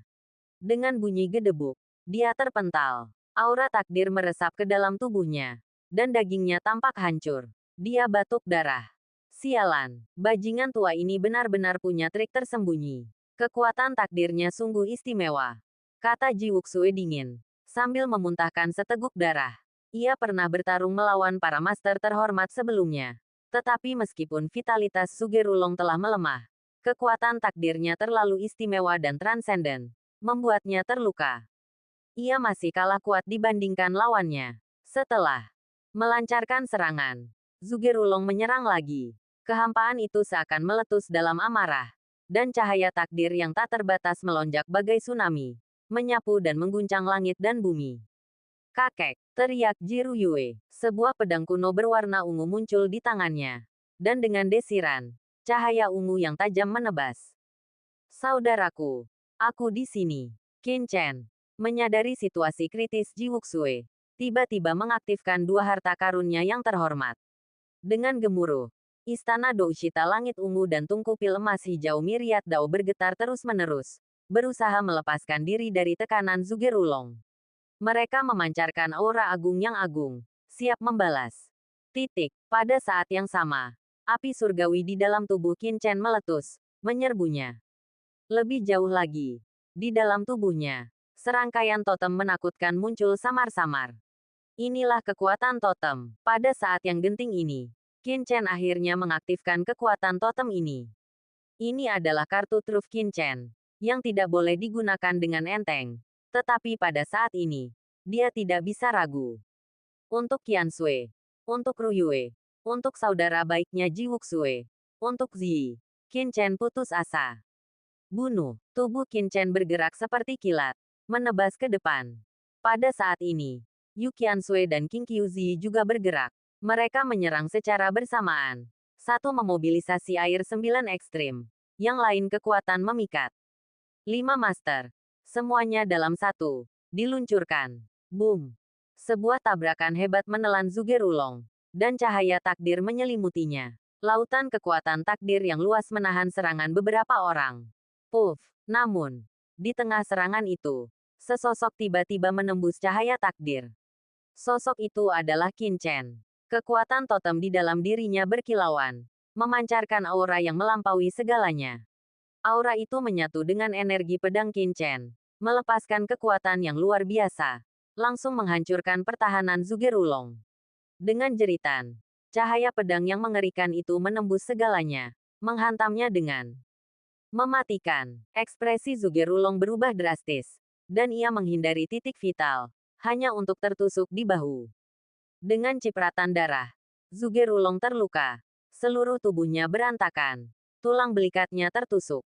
Speaker 1: Dengan bunyi gedebuk, dia terpental. Aura takdir meresap ke dalam tubuhnya, dan dagingnya tampak hancur. Dia batuk darah. Sialan, bajingan tua ini benar-benar punya trik tersembunyi. Kekuatan takdirnya sungguh istimewa, kata Ji Wuxue dingin, sambil memuntahkan seteguk darah. Ia pernah bertarung melawan para master terhormat sebelumnya. Tetapi meskipun vitalitas Zugerulong telah melemah, kekuatan takdirnya terlalu istimewa dan transenden, membuatnya terluka. Ia masih kalah kuat dibandingkan lawannya. Setelah melancarkan serangan, Zugerulong menyerang lagi. Kehampaan itu seakan meletus dalam amarah. Dan cahaya takdir yang tak terbatas melonjak bagai tsunami. Menyapu dan mengguncang langit dan bumi. Kakek, teriak Ji Ruyue. Sebuah pedang kuno berwarna ungu muncul di tangannya. Dan dengan desiran, cahaya ungu yang tajam menebas. Saudaraku, aku di sini. Qin Chen, menyadari situasi kritis Ji Wuxue, tiba-tiba mengaktifkan dua harta karunnya yang terhormat. Dengan gemuruh, Istana Doushita Langit Ungu dan tungku pil emas hijau Myriad Dao bergetar terus-menerus, berusaha melepaskan diri dari tekanan Zugerulong. Mereka memancarkan aura agung yang agung, siap membalas. Pada saat yang sama, api surgawi di dalam tubuh Qin Chen meletus, menyerbunya. Lebih jauh lagi, di dalam tubuhnya, serangkaian totem menakutkan muncul samar-samar. Inilah kekuatan totem. Pada saat yang genting ini, Qin Chen akhirnya mengaktifkan kekuatan totem ini. Ini adalah kartu truf Qin Chen, yang tidak boleh digunakan dengan enteng. Tetapi pada saat ini, dia tidak bisa ragu. Untuk Qian Sui, untuk Ruyue, untuk saudara baiknya Ji Wuxue, untuk Zi, Qin Chen putus asa. Bunuh, tubuh Qin Chen bergerak seperti kilat, menebas ke depan. Pada saat ini, Yu Qiansui dan Qing Qiuzi juga bergerak. Mereka menyerang secara bersamaan. Satu memobilisasi air 9 ekstrim. Yang lain kekuatan memikat. 5 master. Semuanya dalam satu. Diluncurkan. Boom. Sebuah tabrakan hebat menelan Zugerulong. Dan cahaya takdir menyelimutinya. Lautan kekuatan takdir yang luas menahan serangan beberapa orang. Puff. Namun, di tengah serangan itu, sesosok tiba-tiba menembus cahaya takdir. Sosok itu adalah Qin Chen. Kekuatan totem di dalam dirinya berkilauan, memancarkan aura yang melampaui segalanya. Aura itu menyatu dengan energi pedang Qin Chen, melepaskan kekuatan yang luar biasa, langsung menghancurkan pertahanan Zugerulong. Dengan jeritan, cahaya pedang yang mengerikan itu menembus segalanya, menghantamnya dengan mematikan. Ekspresi Zugerulong berubah drastis, dan ia menghindari titik vital, hanya untuk tertusuk di bahu. Dengan cipratan darah, Zugerulong terluka. Seluruh tubuhnya berantakan. Tulang belikatnya tertusuk.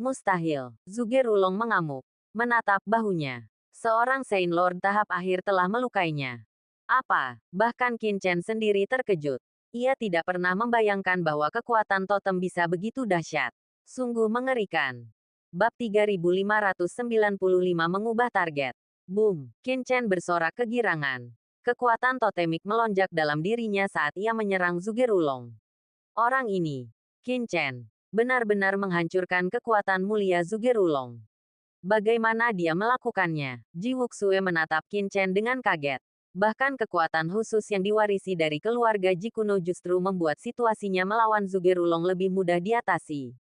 Speaker 1: Mustahil. Zhuge Rulong mengamuk. Menatap bahunya. Seorang Saint Lord tahap akhir telah melukainya. Apa? Bahkan Qin Chen sendiri terkejut. Ia tidak pernah membayangkan bahwa kekuatan totem bisa begitu dahsyat. Sungguh mengerikan. Bab 3595 mengubah target. Boom! Qin Chen bersorak kegirangan. Kekuatan totemik melonjak dalam dirinya saat ia menyerang Zhuge Rulong. Orang ini, Qin Chen, benar-benar menghancurkan kekuatan mulia Zhuge Rulong. Bagaimana dia melakukannya? Ji Wuxue menatap Qin Chen dengan kaget. Bahkan kekuatan khusus yang diwarisi dari keluarga Ji kuno justru membuat situasinya melawan Zhuge Rulong lebih mudah diatasi.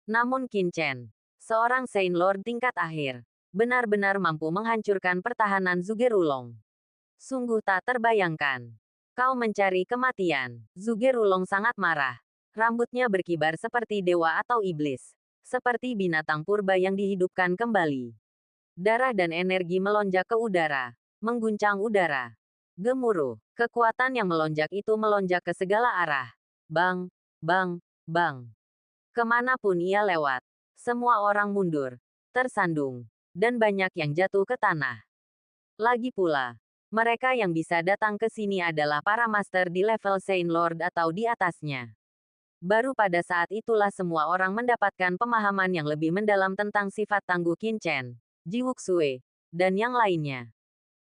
Speaker 1: Namun Qin Chen, seorang Saint Lord tingkat akhir, benar-benar mampu menghancurkan pertahanan Zhuge Rulong. Sungguh tak terbayangkan. Kau mencari kematian. Zhuge Rulong sangat marah. Rambutnya berkibar seperti dewa atau iblis. Seperti binatang purba yang dihidupkan kembali. Darah dan energi melonjak ke udara. Mengguncang udara. Gemuruh. Kekuatan yang melonjak itu melonjak ke segala arah. Bang, bang, bang. Kemanapun ia lewat, semua orang mundur, tersandung, dan banyak yang jatuh ke tanah. Lagi pula, mereka yang bisa datang ke sini adalah para master di level Saint Lord atau di atasnya. Baru pada saat itulah semua orang mendapatkan pemahaman yang lebih mendalam tentang sifat tangguh Qin Chen, Ji Wuxue, dan yang lainnya.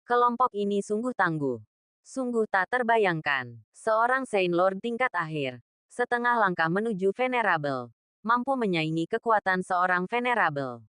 Speaker 1: Kelompok ini sungguh tangguh. Sungguh tak terbayangkan. Seorang Saint Lord tingkat akhir, setengah langkah menuju Venerable, mampu menyaingi kekuatan seorang Venerable.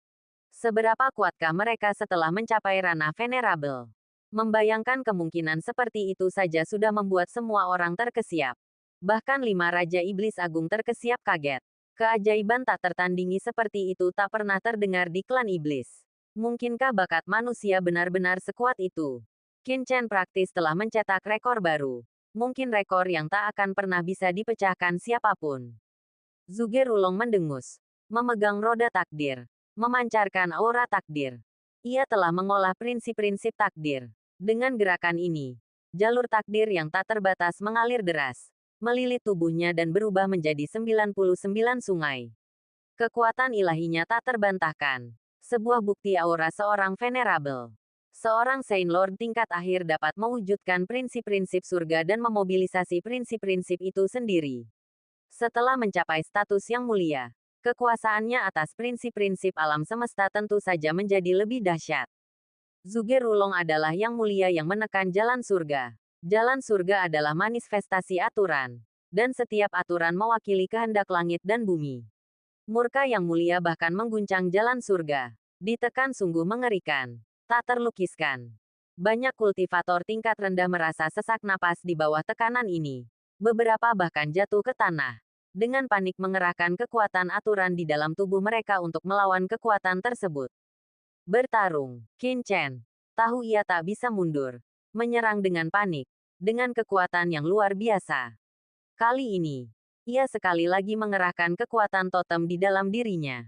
Speaker 1: Seberapa kuatkah mereka setelah mencapai ranah Venerable? Membayangkan kemungkinan seperti itu saja sudah membuat semua orang terkesiap. Bahkan 5 Raja Iblis Agung terkesiap kaget. Keajaiban tak tertandingi seperti itu tak pernah terdengar di klan iblis. Mungkinkah bakat manusia benar-benar sekuat itu? Qin Chen praktis telah mencetak rekor baru. Mungkin rekor yang tak akan pernah bisa dipecahkan siapapun. Zhuge Rulong mendengus. Memegang roda takdir. Memancarkan aura takdir. Ia telah mengolah prinsip-prinsip takdir. Dengan gerakan ini, jalur takdir yang tak terbatas mengalir deras. Melilit tubuhnya dan berubah menjadi 99 sungai. Kekuatan ilahinya tak terbantahkan. Sebuah bukti aura seorang Venerable. Seorang Saint Lord tingkat akhir dapat mewujudkan prinsip-prinsip surga dan memobilisasi prinsip-prinsip itu sendiri. Setelah mencapai status yang mulia, kekuasaannya atas prinsip-prinsip alam semesta tentu saja menjadi lebih dahsyat. Zhuge Rulong adalah yang mulia yang menekan jalan surga. Jalan surga adalah manifestasi aturan. Dan setiap aturan mewakili kehendak langit dan bumi. Murka yang mulia bahkan mengguncang jalan surga. Ditekan sungguh mengerikan. Tak terlukiskan. Banyak kultivator tingkat rendah merasa sesak napas di bawah tekanan ini. Beberapa bahkan jatuh ke tanah. Dengan panik mengerahkan kekuatan aturan di dalam tubuh mereka untuk melawan kekuatan tersebut. Bertarung. Qin Chen. Tahu ia tak bisa mundur. Menyerang dengan panik. Dengan kekuatan yang luar biasa. Kali ini, ia sekali lagi mengerahkan kekuatan totem di dalam dirinya.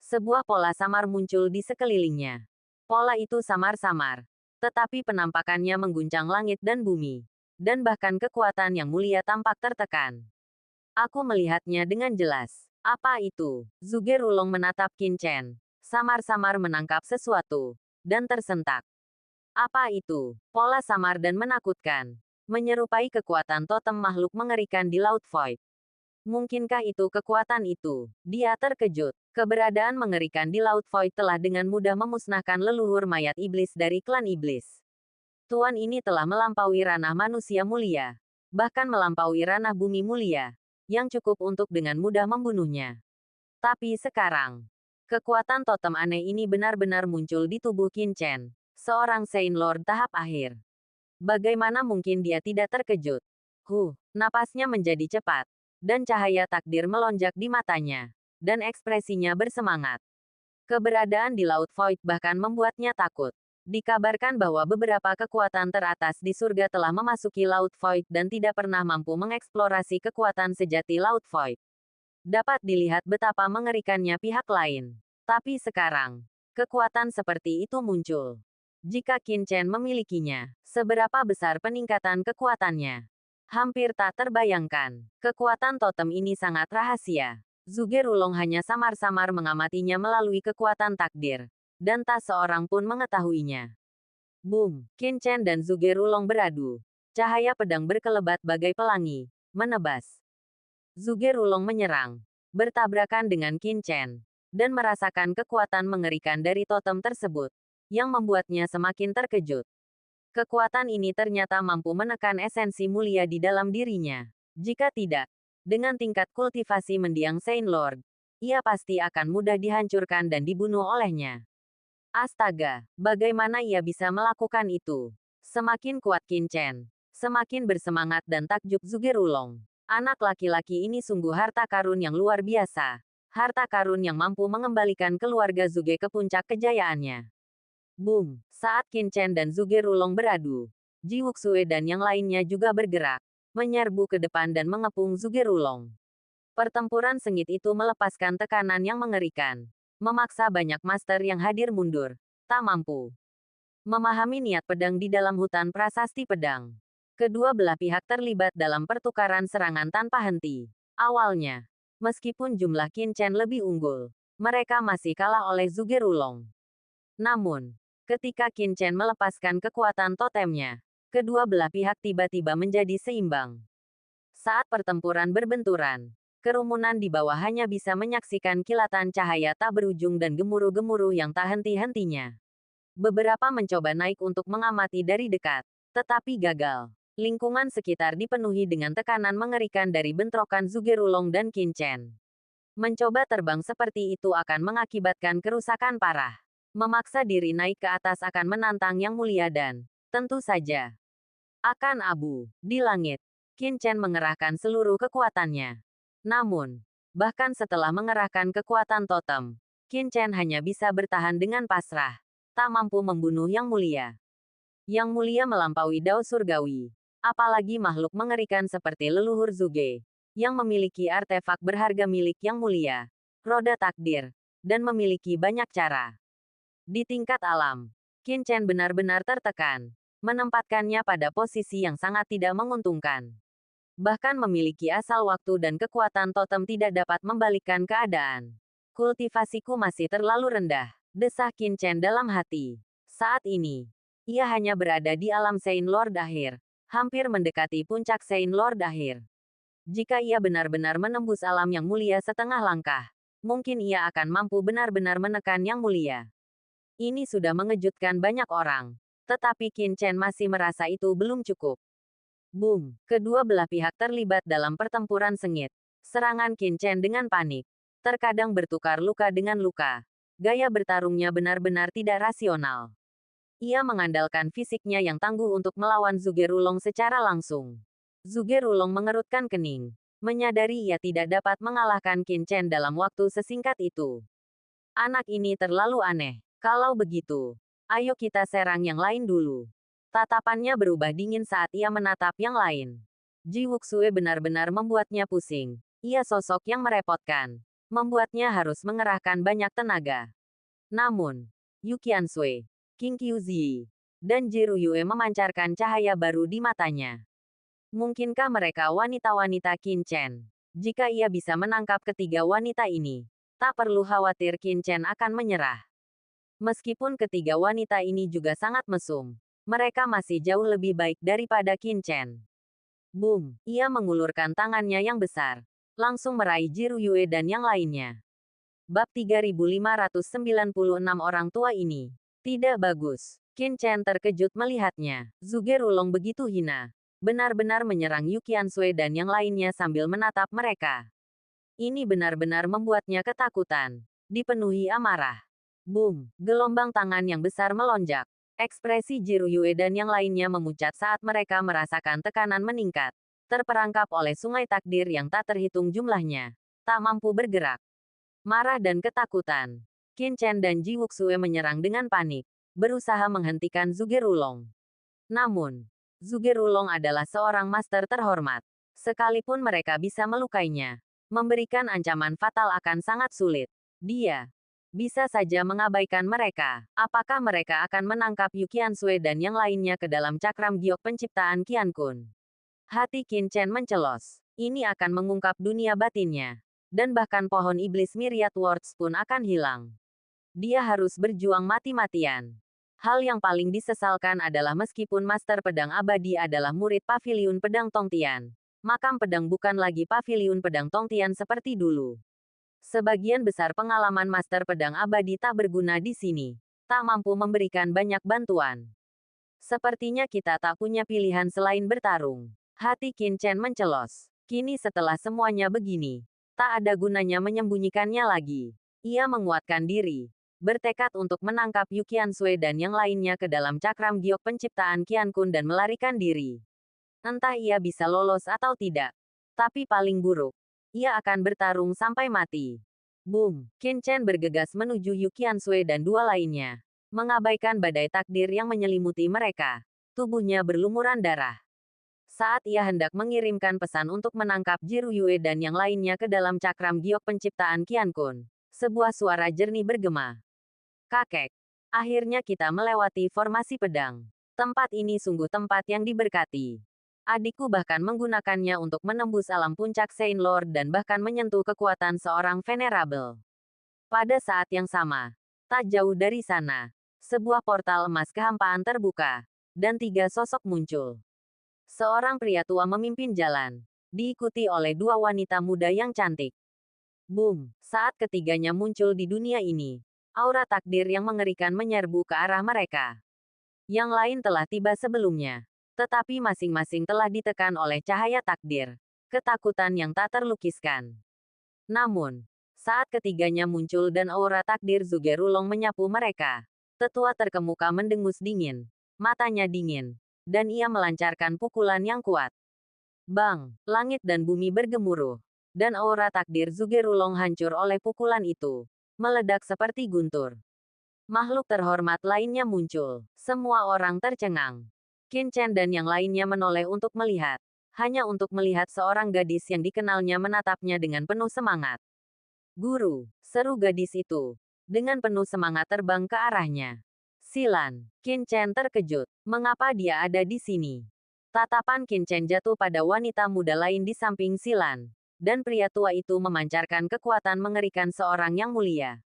Speaker 1: Sebuah pola samar muncul di sekelilingnya. Pola itu samar-samar, tetapi penampakannya mengguncang langit dan bumi. Dan bahkan kekuatan yang mulia tampak tertekan. Aku melihatnya dengan jelas. Apa itu? Zhuge Rulong menatap Qin Chen. Samar-samar menangkap sesuatu. Dan tersentak. Apa itu? Pola samar dan menakutkan. Menyerupai kekuatan totem makhluk mengerikan di Laut Void. Mungkinkah itu kekuatan itu? Dia terkejut. Keberadaan mengerikan di Laut Void telah dengan mudah memusnahkan leluhur mayat iblis dari klan iblis. Tuan ini telah melampaui ranah manusia mulia. Bahkan melampaui ranah bumi mulia. Yang cukup untuk dengan mudah membunuhnya. Tapi sekarang, kekuatan totem aneh ini benar-benar muncul di tubuh Qin Chen. Seorang Saint Lord tahap akhir. Bagaimana mungkin dia tidak terkejut? Napasnya menjadi cepat. Dan cahaya takdir melonjak di matanya. Dan ekspresinya bersemangat. Keberadaan di Laut Void bahkan membuatnya takut. Dikabarkan bahwa beberapa kekuatan teratas di surga telah memasuki Laut Void dan tidak pernah mampu mengeksplorasi kekuatan sejati Laut Void. Dapat dilihat betapa mengerikannya pihak lain. Tapi sekarang, kekuatan seperti itu muncul. Jika Qin Chen memilikinya, seberapa besar peningkatan kekuatannya? Hampir tak terbayangkan. Kekuatan totem ini sangat rahasia. Zhuge Rulong hanya samar-samar mengamatinya melalui kekuatan takdir. Dan tak seorang pun mengetahuinya. Boom! Qin Chen dan Zhuge Rulong beradu. Cahaya pedang berkelebat bagai pelangi, menebas. Zhuge Rulong menyerang, bertabrakan dengan Qin Chen, dan merasakan kekuatan mengerikan dari totem tersebut, yang membuatnya semakin terkejut. Kekuatan ini ternyata mampu menekan esensi mulia di dalam dirinya. Jika tidak, dengan tingkat kultivasi mendiang Saint Lord, ia pasti akan mudah dihancurkan dan dibunuh olehnya. Astaga, bagaimana ia bisa melakukan itu? Semakin kuat Qin Chen, semakin bersemangat dan takjub Zhuge Rulong. Anak laki-laki ini sungguh harta karun yang luar biasa. Harta karun yang mampu mengembalikan keluarga Zhuge ke puncak kejayaannya. Boom! Saat Qin Chen dan Zhuge Rulong beradu, Ji Wuxue dan yang lainnya juga bergerak, menyerbu ke depan dan mengepung Zhuge Rulong. Pertempuran sengit itu melepaskan tekanan yang mengerikan. Memaksa banyak master yang hadir mundur. Tak mampu memahami niat pedang di dalam hutan prasasti pedang. Kedua belah pihak terlibat dalam pertukaran serangan tanpa henti. Awalnya, meskipun jumlah Qin Chen lebih unggul, mereka masih kalah oleh Zhuge Rulong. Namun, ketika Qin Chen melepaskan kekuatan totemnya, kedua belah pihak tiba-tiba menjadi seimbang. Saat pertempuran berbenturan, kerumunan di bawah hanya bisa menyaksikan kilatan cahaya tak berujung dan gemuruh-gemuruh yang tak henti-hentinya. Beberapa mencoba naik untuk mengamati dari dekat, tetapi gagal. Lingkungan sekitar dipenuhi dengan tekanan mengerikan dari bentrokan Zhuge Rulong dan Qin Chen. Mencoba terbang seperti itu akan mengakibatkan kerusakan parah. Memaksa diri naik ke atas akan menantang yang mulia dan, tentu saja, akan abu. Di langit, Qin Chen mengerahkan seluruh kekuatannya. Namun, bahkan setelah mengerahkan kekuatan totem, Qin Chen hanya bisa bertahan dengan pasrah. Tak mampu membunuh Yang Mulia. Yang Mulia melampaui Dao Surgawi. Apalagi makhluk mengerikan seperti leluhur Zhuge, yang memiliki artefak berharga milik Yang Mulia, roda takdir, dan memiliki banyak cara. Di tingkat alam, Qin Chen benar-benar tertekan, menempatkannya pada posisi yang sangat tidak menguntungkan. Bahkan memiliki asal waktu dan kekuatan totem tidak dapat membalikkan keadaan. Kultivasiku masih terlalu rendah, desah Qin Chen dalam hati. Saat ini, ia hanya berada di alam Saint Lord akhir, hampir mendekati puncak Saint Lord akhir. Jika ia benar-benar menembus alam yang mulia setengah langkah, mungkin ia akan mampu benar-benar menekan Yang Mulia. Ini sudah mengejutkan banyak orang, tetapi Qin Chen masih merasa itu belum cukup. Boom! Kedua belah pihak terlibat dalam pertempuran sengit. Serangan Qin Chen dengan panik. Terkadang bertukar luka dengan luka. Gaya bertarungnya benar-benar tidak rasional. Ia mengandalkan fisiknya yang tangguh untuk melawan Zhuge Rulong secara langsung. Zhuge Rulong mengerutkan kening, menyadari ia tidak dapat mengalahkan Qin Chen dalam waktu sesingkat itu. Anak ini terlalu aneh. Kalau begitu, ayo kita serang yang lain dulu. Tatapannya berubah dingin saat ia menatap yang lain. Ji Wuxue benar-benar membuatnya pusing. Ia sosok yang merepotkan, membuatnya harus mengerahkan banyak tenaga. Namun, Yu Qiansui, Qing Qiuzi, dan Ji Ruyue memancarkan cahaya baru di matanya. Mungkinkah mereka wanita-wanita Qin Chen? Jika ia bisa menangkap ketiga wanita ini, tak perlu khawatir Qin Chen akan menyerah. Meskipun ketiga wanita ini juga sangat mesum, mereka masih jauh lebih baik daripada Qin Chen. Boom! Ia mengulurkan tangannya yang besar, langsung meraih Ji Ruyue dan yang lainnya. Bab 3596 orang tua ini. Tidak bagus. Qin Chen terkejut melihatnya. Zhuge Rulong begitu hina. Benar-benar menyerang Yu Qiansui dan yang lainnya sambil menatap mereka. Ini benar-benar membuatnya ketakutan. Dipenuhi amarah. Boom! Gelombang tangan yang besar melonjak. Ekspresi Ji Ruyue dan yang lainnya memucat saat mereka merasakan tekanan meningkat. Terperangkap oleh sungai takdir yang tak terhitung jumlahnya. Tak mampu bergerak. Marah dan ketakutan. Qin Chen dan Ji Wuxue menyerang dengan panik. Berusaha menghentikan Zhuge Rulong. Namun, Zhuge Rulong adalah seorang master terhormat. Sekalipun mereka bisa melukainya, memberikan ancaman fatal akan sangat sulit. Dia bisa saja mengabaikan mereka. Apakah mereka akan menangkap Yu Qiansui dan yang lainnya ke dalam cakram giok penciptaan Qian Kun? Hati Qin Chen mencelos. Ini akan mengungkap dunia batinnya. dan bahkan pohon iblis Myriad Worlds pun akan hilang. Dia harus berjuang mati-matian. Hal yang paling disesalkan adalah meskipun Master Pedang Abadi adalah murid Paviliun Pedang Tongtian, makam pedang bukan lagi Paviliun Pedang Tongtian seperti dulu. Sebagian besar pengalaman Master Pedang Abadi tak berguna di sini, tak mampu memberikan banyak bantuan. Sepertinya kita tak punya pilihan selain bertarung. Hati Qin Chen mencelos. Kini setelah semuanya begini, tak ada gunanya menyembunyikannya lagi. Ia menguatkan diri, bertekad untuk menangkap Yu Qiansui dan yang lainnya ke dalam cakram giok penciptaan Qian Kun dan melarikan diri. Entah ia bisa lolos atau tidak. Tapi paling buruk, ia akan bertarung sampai mati. Boom! Qin Chen bergegas menuju Yu Qiansui dan dua lainnya. Mengabaikan badai takdir yang menyelimuti mereka. Tubuhnya berlumuran darah. Saat ia hendak mengirimkan pesan untuk menangkap Jiru Yue dan yang lainnya ke dalam cakram giok penciptaan Qian Kun, sebuah suara jernih bergema. Kakek, akhirnya kita melewati formasi pedang. Tempat ini sungguh tempat yang diberkati. Adikku bahkan menggunakannya untuk menembus alam puncak Saint Lord dan bahkan menyentuh kekuatan seorang venerable. Pada saat yang sama, tak jauh dari sana, sebuah portal emas kehampaan terbuka, dan tiga sosok muncul. Seorang pria tua memimpin jalan, diikuti oleh dua wanita muda yang cantik. Boom! Saat ketiganya muncul di dunia ini, aura takdir yang mengerikan menyerbu ke arah mereka. Yang lain telah tiba sebelumnya, tetapi masing-masing telah ditekan oleh cahaya takdir, ketakutan yang tak terlukiskan. Namun, saat ketiganya muncul dan aura takdir Zugerulong menyapu mereka, tetua terkemuka mendengus dingin, matanya dingin, dan ia melancarkan pukulan yang kuat. Bang! Langit dan bumi bergemuruh, dan aura takdir Zugerulong hancur oleh pukulan itu, meledak seperti guntur. Makhluk terhormat lainnya muncul. Semua orang tercengang. Qin Chen dan yang lainnya menoleh untuk melihat. Hanya untuk melihat seorang gadis yang dikenalnya menatapnya dengan penuh semangat. Guru, seru gadis itu. Dengan penuh semangat terbang ke arahnya. Silan, Qin Chen terkejut. Mengapa dia ada di sini? Tatapan Qin Chen jatuh pada wanita muda lain di samping Silan. Dan pria tua itu memancarkan kekuatan mengerikan seorang yang mulia.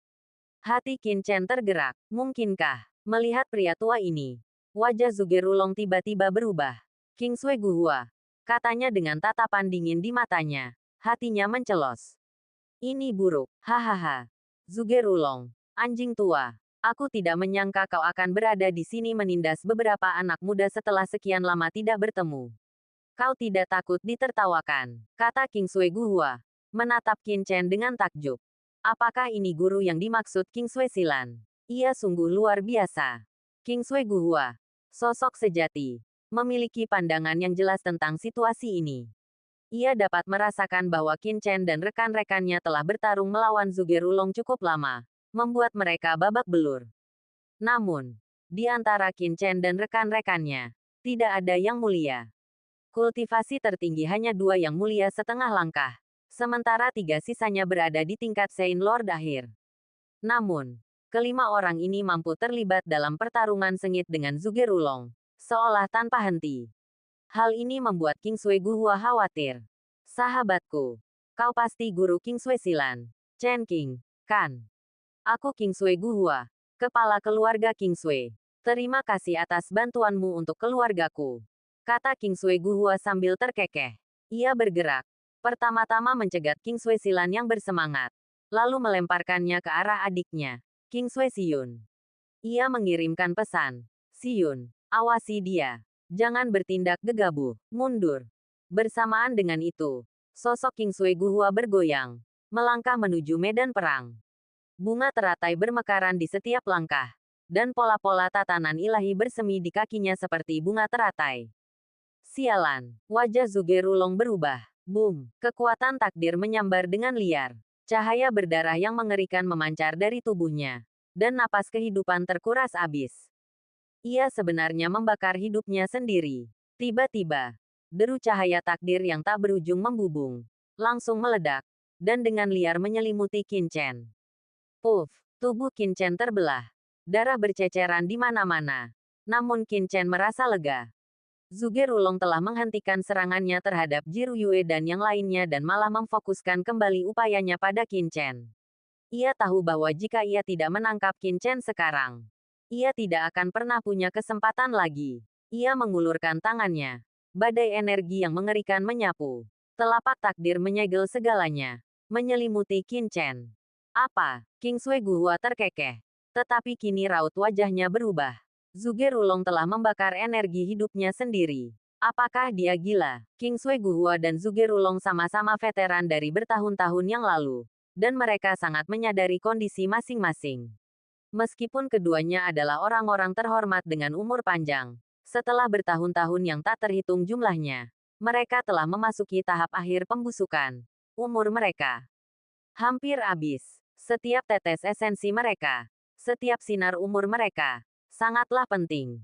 Speaker 1: Hati Qin Chen tergerak. Mungkinkah, melihat pria tua ini, wajah Zugerulong tiba-tiba berubah. Kingsui Guhua, katanya dengan tatapan dingin di matanya. Hatinya mencelos. Ini buruk, hahaha. Zugerulong, anjing tua. Aku tidak menyangka kau akan berada di sini menindas beberapa anak muda setelah sekian lama tidak bertemu. Kau tidak takut ditertawakan, kata Kingsui Guhua, menatap Qin Chen dengan takjub. Apakah ini guru yang dimaksud Kingsui Silan? Ia sungguh luar biasa. Kingsui Guhua, sosok sejati, memiliki pandangan yang jelas tentang situasi ini. Ia dapat merasakan bahwa Qin Chen dan rekan-rekannya telah bertarung melawan Zugerulong cukup lama, membuat mereka babak belur. Namun, di antara Qin Chen dan rekan-rekannya, tidak ada yang mulia. Kultivasi tertinggi hanya dua yang mulia setengah langkah, sementara tiga sisanya berada di tingkat Saint Lord akhir. Namun, kelima orang ini mampu terlibat dalam pertarungan sengit dengan Zugerulong, seolah tanpa henti. Hal ini membuat Kingsui Guhua khawatir. Sahabatku, kau pasti guru Kingsui Silan, Chen King, kan? Aku Kingsui Guhua, kepala keluarga Kingsui. Terima kasih atas bantuanmu untuk keluargaku, kata Kingsui Guhua sambil terkekeh. Ia bergerak, pertama-tama mencegat Kingsui Silan yang bersemangat, lalu melemparkannya ke arah adiknya, Kingsui Siyun. Ia mengirimkan pesan, Siyun, awasi dia. Jangan bertindak gegabah, mundur. Bersamaan dengan itu, sosok Kingsui Guhua bergoyang, melangkah menuju medan perang. Bunga teratai bermekaran di setiap langkah, dan pola-pola tatanan ilahi bersemi di kakinya seperti bunga teratai. Sialan, wajah Zugerulong berubah. Boom, kekuatan takdir menyambar dengan liar. Cahaya berdarah yang mengerikan memancar dari tubuhnya, dan napas kehidupan terkuras abis. Ia sebenarnya membakar hidupnya sendiri. Tiba-tiba, deru cahaya takdir yang tak berujung membubung, langsung meledak, dan dengan liar menyelimuti Qin Chen. Puff, tubuh Qin Chen terbelah. Darah berceceran di mana-mana. Namun Qin Chen merasa lega. Zhuge Rulong telah menghentikan serangannya terhadap Jiru Yue dan yang lainnya dan malah memfokuskan kembali upayanya pada Qin Chen. Ia tahu bahwa jika ia tidak menangkap Qin Chen sekarang, ia tidak akan pernah punya kesempatan lagi. Ia mengulurkan tangannya. Badai energi yang mengerikan menyapu. Telapak takdir menyegel segalanya. Menyelimuti Qin Chen. Apa? Kingsui Guhua terkekeh. Tetapi kini raut wajahnya berubah. Zhuge Rulong telah membakar energi hidupnya sendiri. Apakah dia gila? Kingsui Guhua dan Zhuge Rulong sama-sama veteran dari bertahun-tahun yang lalu. Dan mereka sangat menyadari kondisi masing-masing. Meskipun keduanya adalah orang-orang terhormat dengan umur panjang, setelah bertahun-tahun yang tak terhitung jumlahnya, mereka telah memasuki tahap akhir pembusukan. Umur mereka hampir habis. Setiap tetes esensi mereka, setiap sinar umur mereka, sangatlah penting.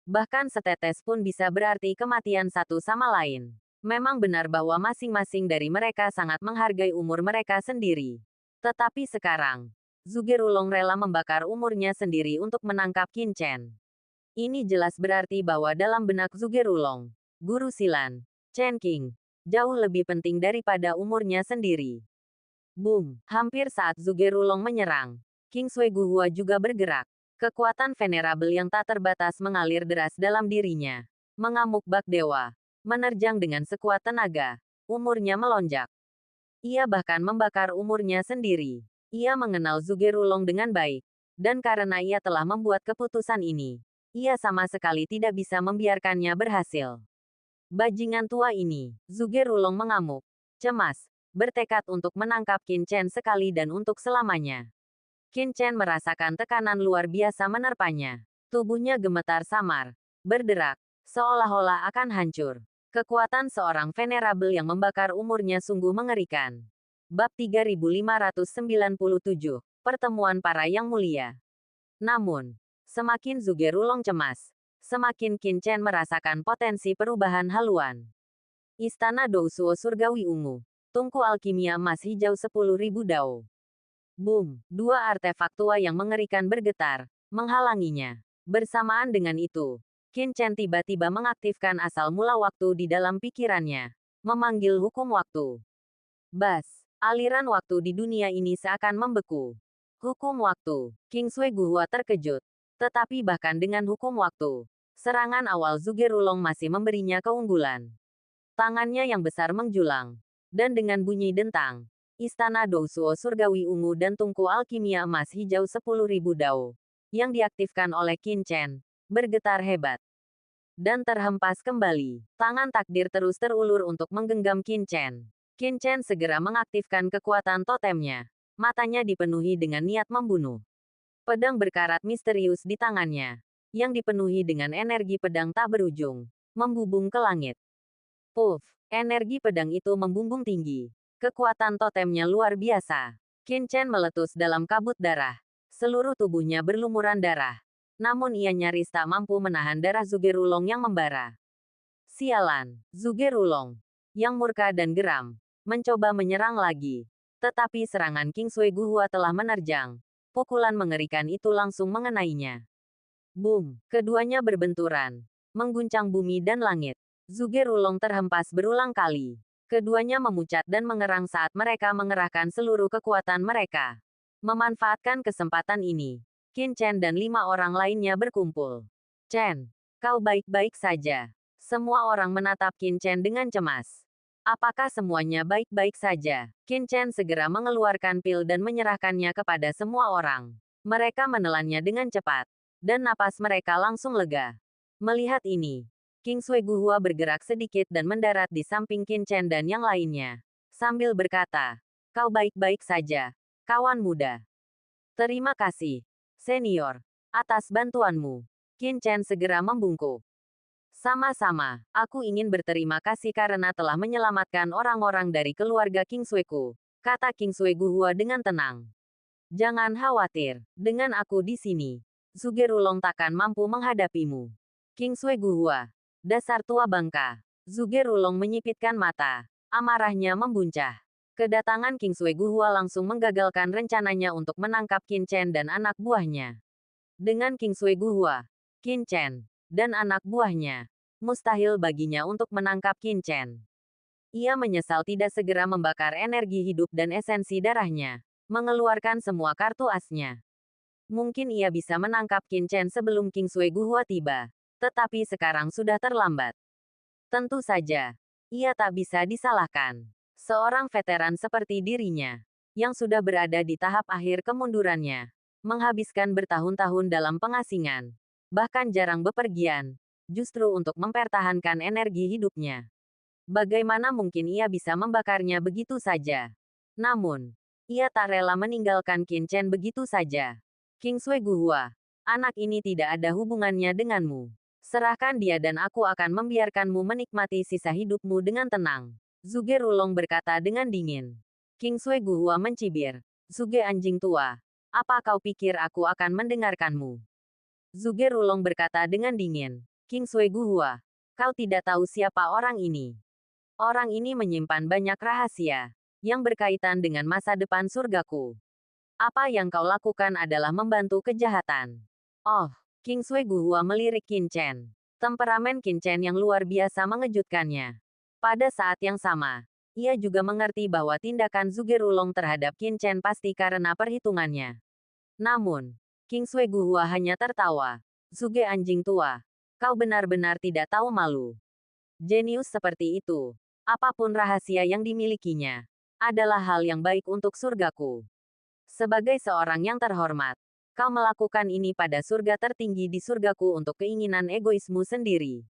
Speaker 1: Bahkan setetes pun bisa berarti kematian satu sama lain. Memang benar bahwa masing-masing dari mereka sangat menghargai umur mereka sendiri. Tetapi sekarang, Zhuge Rulong rela membakar umurnya sendiri untuk menangkap Qin Chen. Ini jelas berarti bahwa dalam benak Zhuge Rulong, guru Silan, Chen Qing, jauh lebih penting daripada umurnya sendiri. Boom! Hampir saat Zhuge Rulong menyerang, Kingsui Guhua juga bergerak. Kekuatan venerabel yang tak terbatas mengalir deras dalam dirinya. Mengamuk bak dewa. Menerjang dengan sekuat tenaga. Umurnya melonjak. Ia bahkan membakar umurnya sendiri. Ia mengenal Zhuge Rulong dengan baik. Dan karena ia telah membuat keputusan ini, ia sama sekali tidak bisa membiarkannya berhasil. Bajingan tua ini, Zhuge Rulong mengamuk. Cemas. Bertekad untuk menangkap Qin Chen sekali dan untuk selamanya. Qin Chen merasakan tekanan luar biasa menerpanya. Tubuhnya gemetar samar. Berderak. Seolah-olah akan hancur. Kekuatan seorang venerabel yang membakar umurnya sungguh mengerikan. Bab 3597. Pertemuan para yang mulia. Namun, semakin Zhuge Rulong cemas, semakin Qin Chen merasakan potensi perubahan haluan. Istana Dousuo Surgawi Ungu. Tungku alkimia emas hijau 10.000 dao. Boom! Dua artefak tua yang mengerikan bergetar, menghalanginya. Bersamaan dengan itu, Qin Chen tiba-tiba mengaktifkan asal mula waktu di dalam pikirannya. Memanggil hukum waktu. Bas! Aliran waktu di dunia ini seakan membeku. Hukum waktu. Kingsui Guhua terkejut. Tetapi bahkan dengan hukum waktu, serangan awal Zhuge Rulong masih memberinya keunggulan. Tangannya yang besar menjulang. Dan dengan bunyi dentang, Istana Dousuo Surgawi Ungu dan tungku alkimia emas hijau 10.000 dao, yang diaktifkan oleh Qin Chen, bergetar hebat. Dan terhempas kembali. Tangan takdir terus terulur untuk menggenggam Qin Chen. Qin Chen segera mengaktifkan kekuatan totemnya. Matanya dipenuhi dengan niat membunuh. Pedang berkarat misterius di tangannya, yang dipenuhi dengan energi pedang tak berujung, membubung ke langit. Puff! Energi pedang itu membumbung tinggi. Kekuatan totemnya luar biasa. Qin Chen meletus dalam kabut darah. Seluruh tubuhnya berlumuran darah. Namun ia nyaris tak mampu menahan darah Zhuge Rulong yang membara. Sialan! Zhuge Rulong, yang murka dan geram, mencoba menyerang lagi. Tetapi serangan Kingsui Guhua telah menerjang. Pukulan mengerikan itu langsung mengenainya. Boom! Keduanya berbenturan. Mengguncang bumi dan langit. Zhuge Rulong terhempas berulang kali. Keduanya memucat dan mengerang saat mereka mengerahkan seluruh kekuatan mereka. Memanfaatkan kesempatan ini, Qin Chen dan 5 orang lainnya berkumpul. Chen, kau baik-baik saja. Semua orang menatap Qin Chen dengan cemas. Apakah semuanya baik-baik saja? Qin Chen segera mengeluarkan pil dan menyerahkannya kepada semua orang. Mereka menelannya dengan cepat. Dan napas mereka langsung lega. Melihat ini, Kingsui Guhua bergerak sedikit dan mendarat di samping Qin Chen dan yang lainnya. Sambil berkata, kau baik-baik saja, kawan muda. Terima kasih, senior, atas bantuanmu. Qin Chen segera membungkuk. Sama-sama, aku ingin berterima kasih karena telah menyelamatkan orang-orang dari keluarga Kingsuiku, kata Kingsui Guhua dengan tenang. Jangan khawatir, dengan aku di sini, Zhuge Rulong takkan mampu menghadapimu. Kingsui Guhua, dasar tua bangka. Zhuge Rulong menyipitkan mata, amarahnya membuncah. Kedatangan Kingsui Guhua langsung menggagalkan rencananya untuk menangkap Qin Chen dan anak buahnya. Dengan Kingsui Guhua, Qin Chen, dan anak buahnya mustahil baginya untuk menangkap Qin Chen. Ia menyesal tidak segera membakar energi hidup dan esensi darahnya, mengeluarkan semua kartu asnya. Mungkin ia bisa menangkap Qin Chen sebelum Kingsway Guhua tiba, tetapi sekarang sudah terlambat. Tentu saja, ia tak bisa disalahkan. Seorang veteran seperti dirinya, yang sudah berada di tahap akhir kemundurannya, menghabiskan bertahun-tahun dalam pengasingan, bahkan jarang bepergian, justru untuk mempertahankan energi hidupnya. Bagaimana mungkin ia bisa membakarnya begitu saja? Namun, ia tak rela meninggalkan Qin Chen begitu saja. Kingsway Guhua, anak ini tidak ada hubungannya denganmu. Serahkan dia dan aku akan membiarkanmu menikmati sisa hidupmu dengan tenang. Zhuge Rulong berkata dengan dingin. Kingsway Guhua mencibir. Zhuge anjing tua, apa kau pikir aku akan mendengarkanmu? Zhuge Rulong berkata dengan dingin. Kingsway Guhua, kau tidak tahu siapa orang ini. Orang ini menyimpan banyak rahasia yang berkaitan dengan masa depan surgaku. Apa yang kau lakukan adalah membantu kejahatan. Oh, Kingsway Guhua melirik Qin Chen. Temperamen Qin Chen yang luar biasa mengejutkannya. Pada saat yang sama, ia juga mengerti bahwa tindakan Zhuge Rulong terhadap Qin Chen pasti karena perhitungannya. Namun, Kingsway Guhua hanya tertawa. Zhuge anjing tua, kau benar-benar tidak tahu malu. Jenius seperti itu, apapun rahasia yang dimilikinya, adalah hal yang baik untuk surgaku. Sebagai seorang yang terhormat, kau melakukan ini pada surga tertinggi di surgaku untuk keinginan egoismu sendiri.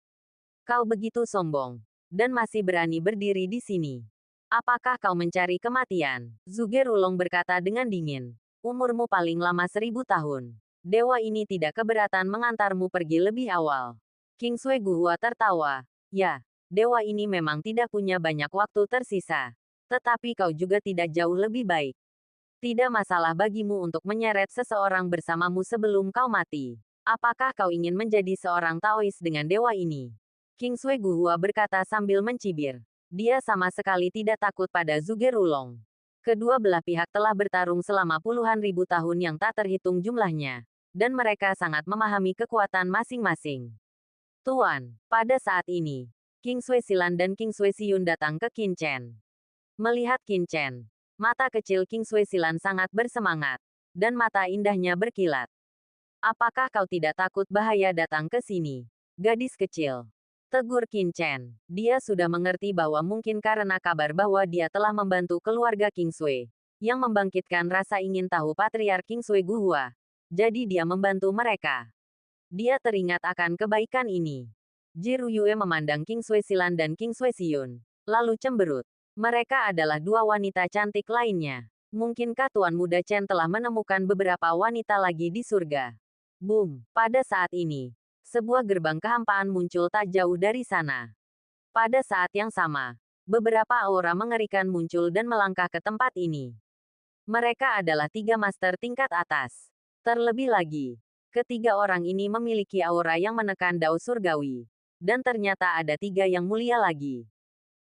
Speaker 1: Kau begitu sombong, dan masih berani berdiri di sini. Apakah kau mencari kematian? Zhuge Rulong berkata dengan dingin. Umurmu paling lama 1000 tahun. Dewa ini tidak keberatan mengantarmu pergi lebih awal. Kingsway Guhua tertawa. Ya, dewa ini memang tidak punya banyak waktu tersisa. Tetapi kau juga tidak jauh lebih baik. Tidak masalah bagimu untuk menyeret seseorang bersamamu sebelum kau mati. Apakah kau ingin menjadi seorang Taois dengan dewa ini? Kingsway Guhua berkata sambil mencibir. Dia sama sekali tidak takut pada Zhuge Rulong. Kedua belah pihak telah bertarung selama puluhan ribu tahun yang tak terhitung jumlahnya. Dan mereka sangat memahami kekuatan masing-masing. Tuan, pada saat ini, Kingsway Silan dan Kingsway Siyun datang ke Qin Chen. Melihat Qin Chen, mata kecil Kingsway Silan sangat bersemangat, dan mata indahnya berkilat. Apakah kau tidak takut bahaya datang ke sini? Gadis kecil. Tegur Qin Chen. Dia sudah mengerti bahwa mungkin karena kabar bahwa dia telah membantu keluarga Kingsway, yang membangkitkan rasa ingin tahu Patriark Kingsway Guhua. Jadi dia membantu mereka. Dia teringat akan kebaikan ini. Jiru Yue memandang Kingsway Silan dan Kingsway Siyun, lalu cemberut. Mereka adalah dua wanita cantik lainnya. Mungkinkah Tuan Muda Chen telah menemukan beberapa wanita lagi di surga? Boom! Pada saat ini, sebuah gerbang kehampaan muncul tak jauh dari sana. Pada saat yang sama, beberapa aura mengerikan muncul dan melangkah ke tempat ini. Mereka adalah 3 master tingkat atas. Terlebih lagi, ketiga orang ini memiliki aura yang menekan dao surgawi. Dan ternyata ada 3 yang mulia lagi.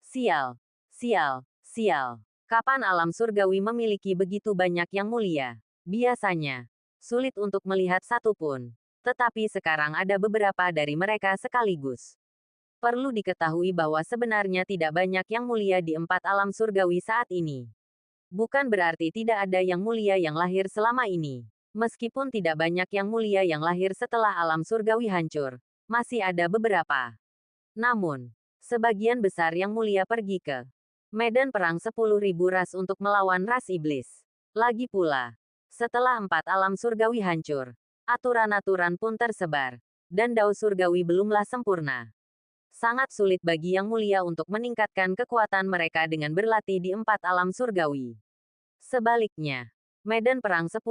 Speaker 1: Sial, sial, sial. Kapan alam surgawi memiliki begitu banyak yang mulia? Biasanya, sulit untuk melihat satu pun. Tetapi sekarang ada beberapa dari mereka sekaligus. Perlu diketahui bahwa sebenarnya tidak banyak yang mulia di 4 alam surgawi saat ini. Bukan berarti tidak ada yang mulia yang lahir selama ini. Meskipun tidak banyak yang mulia yang lahir setelah alam surgawi hancur, masih ada beberapa. Namun, sebagian besar yang mulia pergi ke medan perang 10.000 ras untuk melawan ras iblis. Lagi pula, setelah 4 alam surgawi hancur, aturan-aturan pun tersebar, dan dao surgawi belumlah sempurna. Sangat sulit bagi yang mulia untuk meningkatkan kekuatan mereka dengan berlatih di 4 alam surgawi. Sebaliknya, medan perang 10.000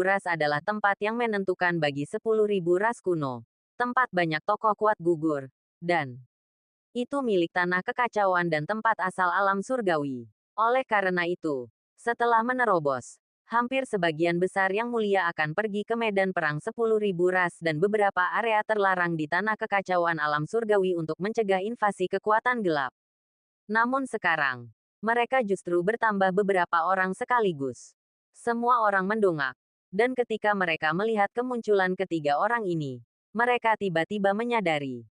Speaker 1: ras adalah tempat yang menentukan bagi 10.000 ras kuno. Tempat banyak tokoh kuat gugur, dan itu milik tanah kekacauan dan tempat asal alam surgawi. Oleh karena itu, setelah menerobos, hampir sebagian besar yang mulia akan pergi ke medan perang 10.000 ras dan beberapa area terlarang di tanah kekacauan alam surgawi untuk mencegah invasi kekuatan gelap. Namun sekarang, mereka justru bertambah beberapa orang sekaligus. Semua orang mendongak, dan ketika mereka melihat kemunculan ketiga orang ini, mereka tiba-tiba menyadari.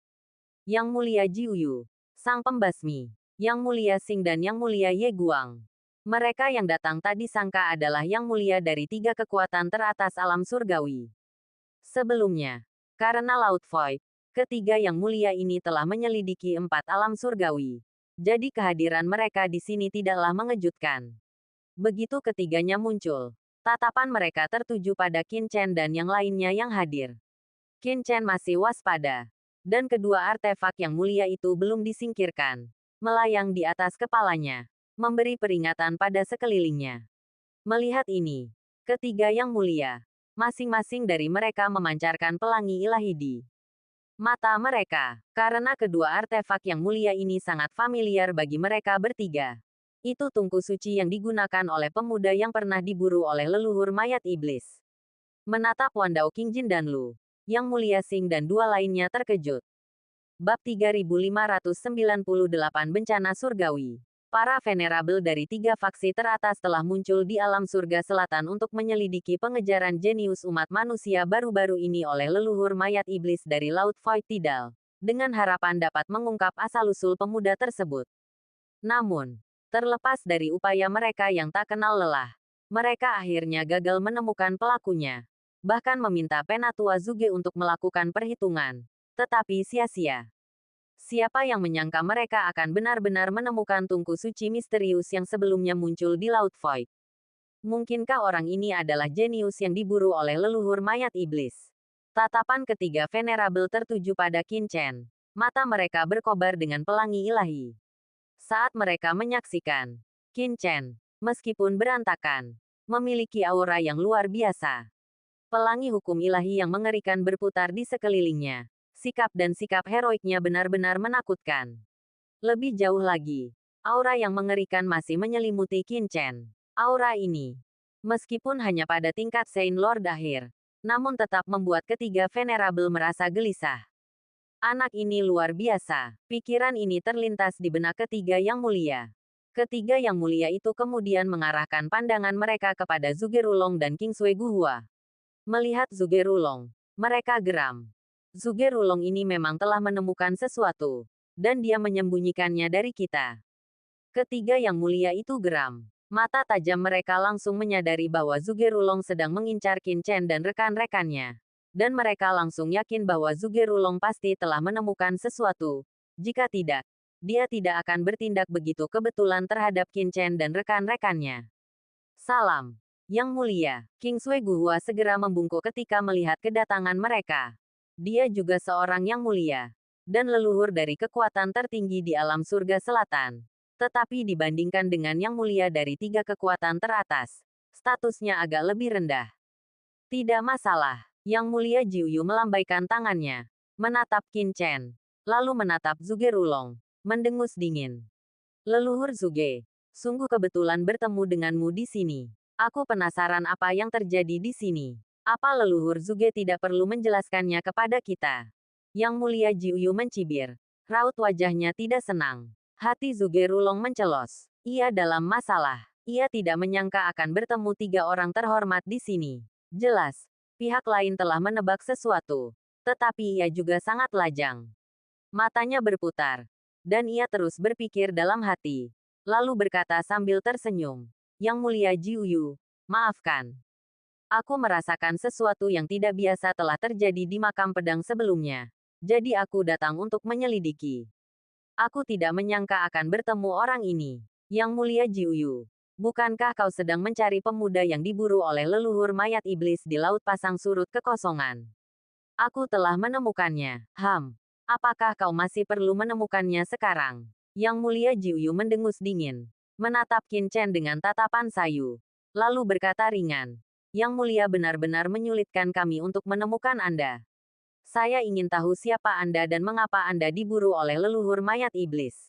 Speaker 1: Yang Mulia Jiuyu, Sang Pembasmi, Yang Mulia Xing dan Yang Mulia Ye Guang. Mereka yang datang tadi sangka adalah Yang Mulia dari 3 kekuatan teratas alam surgawi. Sebelumnya, karena Laut Void, ketiga Yang Mulia ini telah menyelidiki 4 alam surgawi. Jadi kehadiran mereka di sini tidaklah mengejutkan. Begitu ketiganya muncul, tatapan mereka tertuju pada Qin Chen dan yang lainnya yang hadir. Qin Chen masih waspada. Dan kedua artefak yang mulia itu belum disingkirkan. Melayang di atas kepalanya. Memberi peringatan pada sekelilingnya. Melihat ini, ketiga yang mulia, masing-masing dari mereka memancarkan pelangi ilahi di mata mereka. Karena kedua artefak yang mulia ini sangat familiar bagi mereka bertiga. Itu tungku suci yang digunakan oleh pemuda yang pernah diburu oleh leluhur mayat iblis. Menatap Wandao Qingjin dan Lu, Yang Mulia Xing dan dua lainnya terkejut. Bab 3598 Bencana Surgawi. Para venerabel dari 3 faksi teratas telah muncul di alam surga selatan untuk menyelidiki pengejaran jenius umat manusia baru-baru ini oleh leluhur mayat iblis dari Laut Void Tidal, dengan harapan dapat mengungkap asal-usul pemuda tersebut. Namun, terlepas dari upaya mereka yang tak kenal lelah, mereka akhirnya gagal menemukan pelakunya. Bahkan meminta Penatua Zuge untuk melakukan perhitungan, tetapi sia-sia. Siapa yang menyangka mereka akan benar-benar menemukan tungku suci misterius yang sebelumnya muncul di Laut Void? Mungkinkah orang ini adalah jenius yang diburu oleh leluhur mayat iblis? Tatapan ketiga venerabel tertuju pada Qin Chen. Mata mereka berkobar dengan pelangi ilahi. Saat mereka menyaksikan Qin Chen, meskipun berantakan, memiliki aura yang luar biasa. Pelangi hukum ilahi yang mengerikan berputar di sekelilingnya. Sikap dan sikap heroiknya benar-benar menakutkan. Lebih jauh lagi, aura yang mengerikan masih menyelimuti Qin Chen. Aura ini, meskipun hanya pada tingkat Saint Lord akhir, namun tetap membuat ketiga venerabel merasa gelisah. Anak ini luar biasa. Pikiran ini terlintas di benak ketiga yang mulia. Ketiga yang mulia itu kemudian mengarahkan pandangan mereka kepada Zugerulong dan Kingsui Guhua. Melihat Zugerulong, mereka geram. Zugerulong ini memang telah menemukan sesuatu, dan dia menyembunyikannya dari kita. Ketiga yang mulia itu geram. Mata tajam mereka langsung menyadari bahwa Zugerulong sedang mengincar Qin Chen dan rekan-rekannya. Dan mereka langsung yakin bahwa Zugerulong pasti telah menemukan sesuatu. Jika tidak, dia tidak akan bertindak begitu kebetulan terhadap Qin Chen dan rekan-rekannya. Salam, Yang Mulia. Kingsui Guhua segera membungkuk ketika melihat kedatangan mereka. Dia juga seorang yang mulia, dan leluhur dari kekuatan tertinggi di alam surga selatan. Tetapi dibandingkan dengan yang mulia dari 3 kekuatan teratas, statusnya agak lebih rendah. Tidak masalah, Yang Mulia Jiuyu melambaikan tangannya, menatap Qin Chen, lalu menatap Zugerulong, mendengus dingin. Leluhur Zuge, sungguh kebetulan bertemu denganmu di sini. Aku penasaran apa yang terjadi di sini. Apa leluhur Zuge tidak perlu menjelaskannya kepada kita? Yang Mulia Jiuyu mencibir. Raut wajahnya tidak senang. Hati Zugerulong mencelos. Ia dalam masalah. Ia tidak menyangka akan bertemu 3 orang terhormat di sini. Jelas, pihak lain telah menebak sesuatu. Tetapi ia juga sangat lajang. Matanya berputar. Dan ia terus berpikir dalam hati. Lalu berkata sambil tersenyum. Yang Mulia Jiuyu, maafkan. Aku merasakan sesuatu yang tidak biasa telah terjadi di makam pedang sebelumnya. Jadi aku datang untuk menyelidiki. Aku tidak menyangka akan bertemu orang ini. Yang Mulia Jiuyu, bukankah kau sedang mencari pemuda yang diburu oleh leluhur mayat iblis di Laut Pasang Surut Kekosongan? Aku telah menemukannya. Apakah kau masih perlu menemukannya sekarang? Yang Mulia Jiuyu mendengus dingin. Menatap Qin Chen dengan tatapan sayu. Lalu berkata ringan. Yang Mulia benar-benar menyulitkan kami untuk menemukan Anda. Saya ingin tahu siapa Anda dan mengapa Anda diburu oleh leluhur mayat iblis.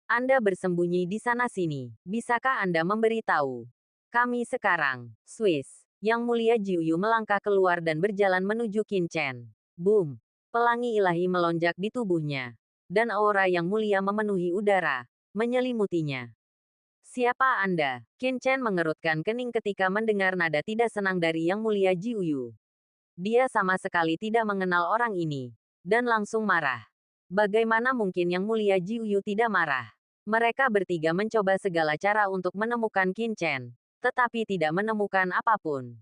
Speaker 1: Anda bersembunyi di sana-sini. Bisakah Anda memberitahu kami sekarang? Swiss. Yang Mulia Jiuyu melangkah keluar dan berjalan menuju Qin Chen. Boom. Pelangi ilahi melonjak di tubuhnya. Dan aura yang mulia memenuhi udara, menyelimutinya. Siapa Anda? Qin Chen mengerutkan kening ketika mendengar nada tidak senang dari Yang Mulia Jiuyu. Dia sama sekali tidak mengenal orang ini, dan langsung marah. Bagaimana mungkin Yang Mulia Jiuyu tidak marah? Mereka bertiga mencoba segala cara untuk menemukan Qin Chen, tetapi tidak menemukan apapun.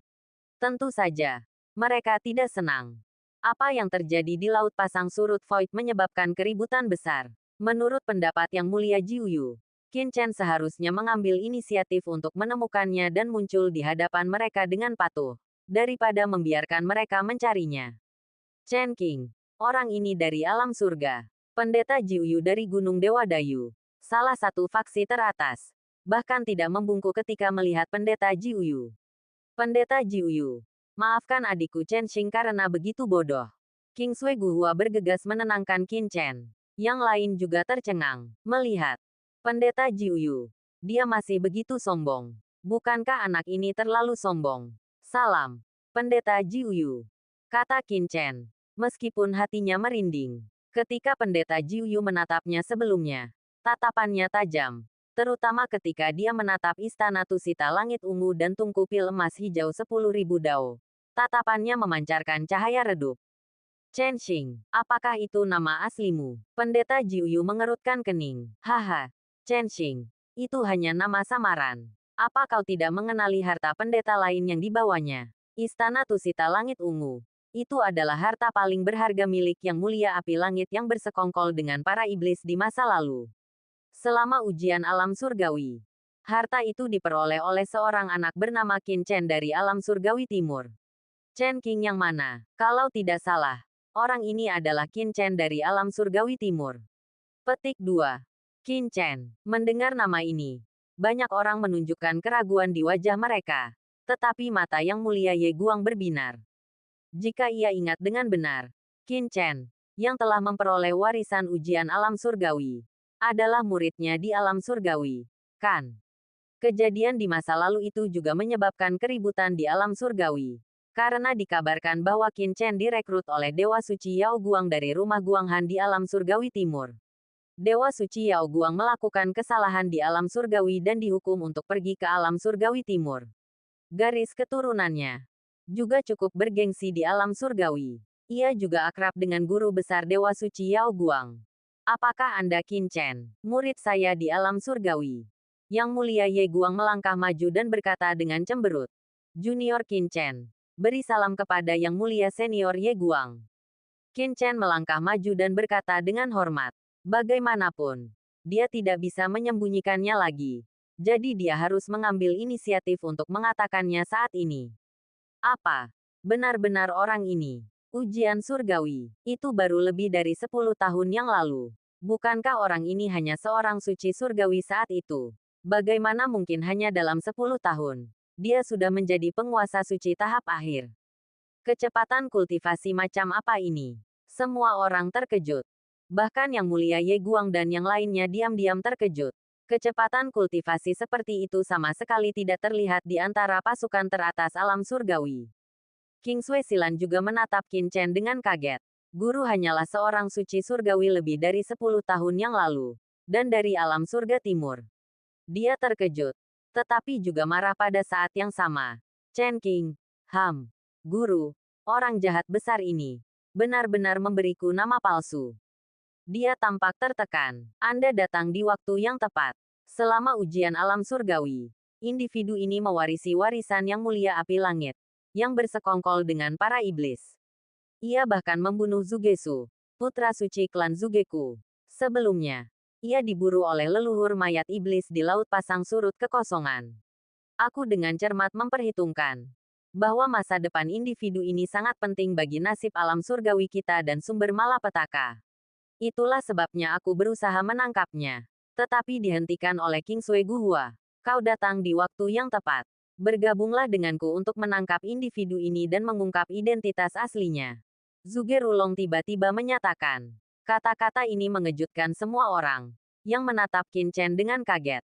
Speaker 1: Tentu saja, mereka tidak senang. Apa yang terjadi di Laut Pasang Surut Void menyebabkan keributan besar. Menurut pendapat Yang Mulia Jiuyu, Qin Chen seharusnya mengambil inisiatif untuk menemukannya dan muncul di hadapan mereka dengan patuh, daripada membiarkan mereka mencarinya. Chen Qing, orang ini dari alam surga. Pendeta Jiuyu dari Gunung Dewa Dayu. Salah satu faksi teratas. Bahkan tidak membungkuk ketika melihat Pendeta Jiuyu. Pendeta Jiuyu, maafkan adikku Chen Xing karena begitu bodoh. King Sui Guhua bergegas menenangkan Qin Chen. Yang lain juga tercengang, melihat Pendeta Jiuyu. Dia masih begitu sombong. Bukankah anak ini terlalu sombong? Salam, Pendeta Jiuyu, kata Qin Chen, meskipun hatinya merinding. Ketika Pendeta Jiuyu menatapnya sebelumnya, tatapannya tajam, terutama ketika dia menatap istana Tusita langit ungu dan tungku pil emas hijau 10.000 dao. Tatapannya memancarkan cahaya redup. Chen Xing, apakah itu nama aslimu? Pendeta Jiuyu mengerutkan kening. Haha, Chen Xing, itu hanya nama samaran. Apa kau tidak mengenali harta pendeta lain yang dibawanya? Istana Tusita langit ungu. Itu adalah harta paling berharga milik Yang Mulia Api Langit yang bersekongkol dengan para iblis di masa lalu. Selama ujian alam surgawi, harta itu diperoleh oleh seorang anak bernama Qin Chen dari alam surgawi timur. Chen Qing yang mana? Kalau tidak salah, orang ini adalah Qin Chen dari alam surgawi timur. Petik 2. Qin Chen. Mendengar nama ini, banyak orang menunjukkan keraguan di wajah mereka. Tetapi mata Yang Mulia Ye Guang berbinar. Jika ia ingat dengan benar, Qin Chen, yang telah memperoleh warisan ujian alam surgawi, adalah muridnya di alam surgawi, kan? Kejadian di masa lalu itu juga menyebabkan keributan di alam surgawi. Karena dikabarkan bahwa Qin Chen direkrut oleh Dewa Suci Yao Guang dari rumah Guang Han di alam surgawi timur. Dewa Suci Yao Guang melakukan kesalahan di alam surgawi dan dihukum untuk pergi ke alam surgawi timur. Garis keturunannya juga cukup bergengsi di alam surgawi. Ia juga akrab dengan guru besar Dewa Suci Yao Guang. Apakah Anda Qin Chen, murid saya di alam surgawi? Yang Mulia Ye Guang melangkah maju dan berkata dengan cemberut. Junior Qin Chen, beri salam kepada Yang Mulia Senior Ye Guang. Qin Chen melangkah maju dan berkata dengan hormat. Bagaimanapun, dia tidak bisa menyembunyikannya lagi. Jadi dia harus mengambil inisiatif untuk mengatakannya saat ini. Apa? Benar-benar orang ini. Ujian surgawi. Itu baru lebih dari 10 tahun yang lalu. Bukankah orang ini hanya seorang suci surgawi saat itu? Bagaimana mungkin hanya dalam 10 tahun? Dia sudah menjadi penguasa suci tahap akhir. Kecepatan kultivasi macam apa ini? Semua orang terkejut. Bahkan Yang Mulia Ye Guang dan yang lainnya diam-diam terkejut. Kecepatan kultivasi seperti itu sama sekali tidak terlihat di antara pasukan teratas alam surgawi. King Sui Silan juga menatap Qin Chen dengan kaget. Guru hanyalah seorang suci surgawi lebih dari 10 tahun yang lalu. Dan dari alam surga timur. Dia terkejut. Tetapi juga marah pada saat yang sama. Chen Qing, guru, orang jahat besar ini, benar-benar memberiku nama palsu. Dia tampak tertekan. Anda datang di waktu yang tepat. Selama ujian alam surgawi, individu ini mewarisi warisan Yang Mulia Api Langit, yang bersekongkol dengan para iblis. Ia bahkan membunuh Zugesu, putra suci klan Zugeku. Sebelumnya, ia diburu oleh leluhur mayat iblis di Laut Pasang Surut Kekosongan. Aku dengan cermat memperhitungkan bahwa masa depan individu ini sangat penting bagi nasib alam surgawi kita dan sumber malapetaka. Itulah sebabnya aku berusaha menangkapnya. Tetapi dihentikan oleh King Sui Guhua. Kau datang di waktu yang tepat. Bergabunglah denganku untuk menangkap individu ini dan mengungkap identitas aslinya. Zhuge Rulong tiba-tiba menyatakan. Kata-kata ini mengejutkan semua orang yang menatap Qin Chen dengan kaget.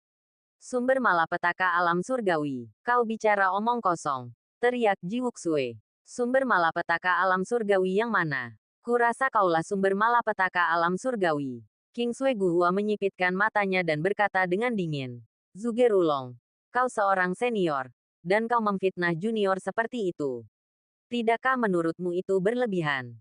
Speaker 1: Sumber malapetaka alam surgawi. Kau bicara omong kosong. Teriak Ji Wuxue. Sumber malapetaka alam surgawi yang mana? Kurasa kaulah sumber malapetaka alam surgawi. King Sui Guhua menyipitkan matanya dan berkata dengan dingin. Zhuge Rulong, kau seorang senior, dan kau memfitnah junior seperti itu. Tidakkah menurutmu itu berlebihan?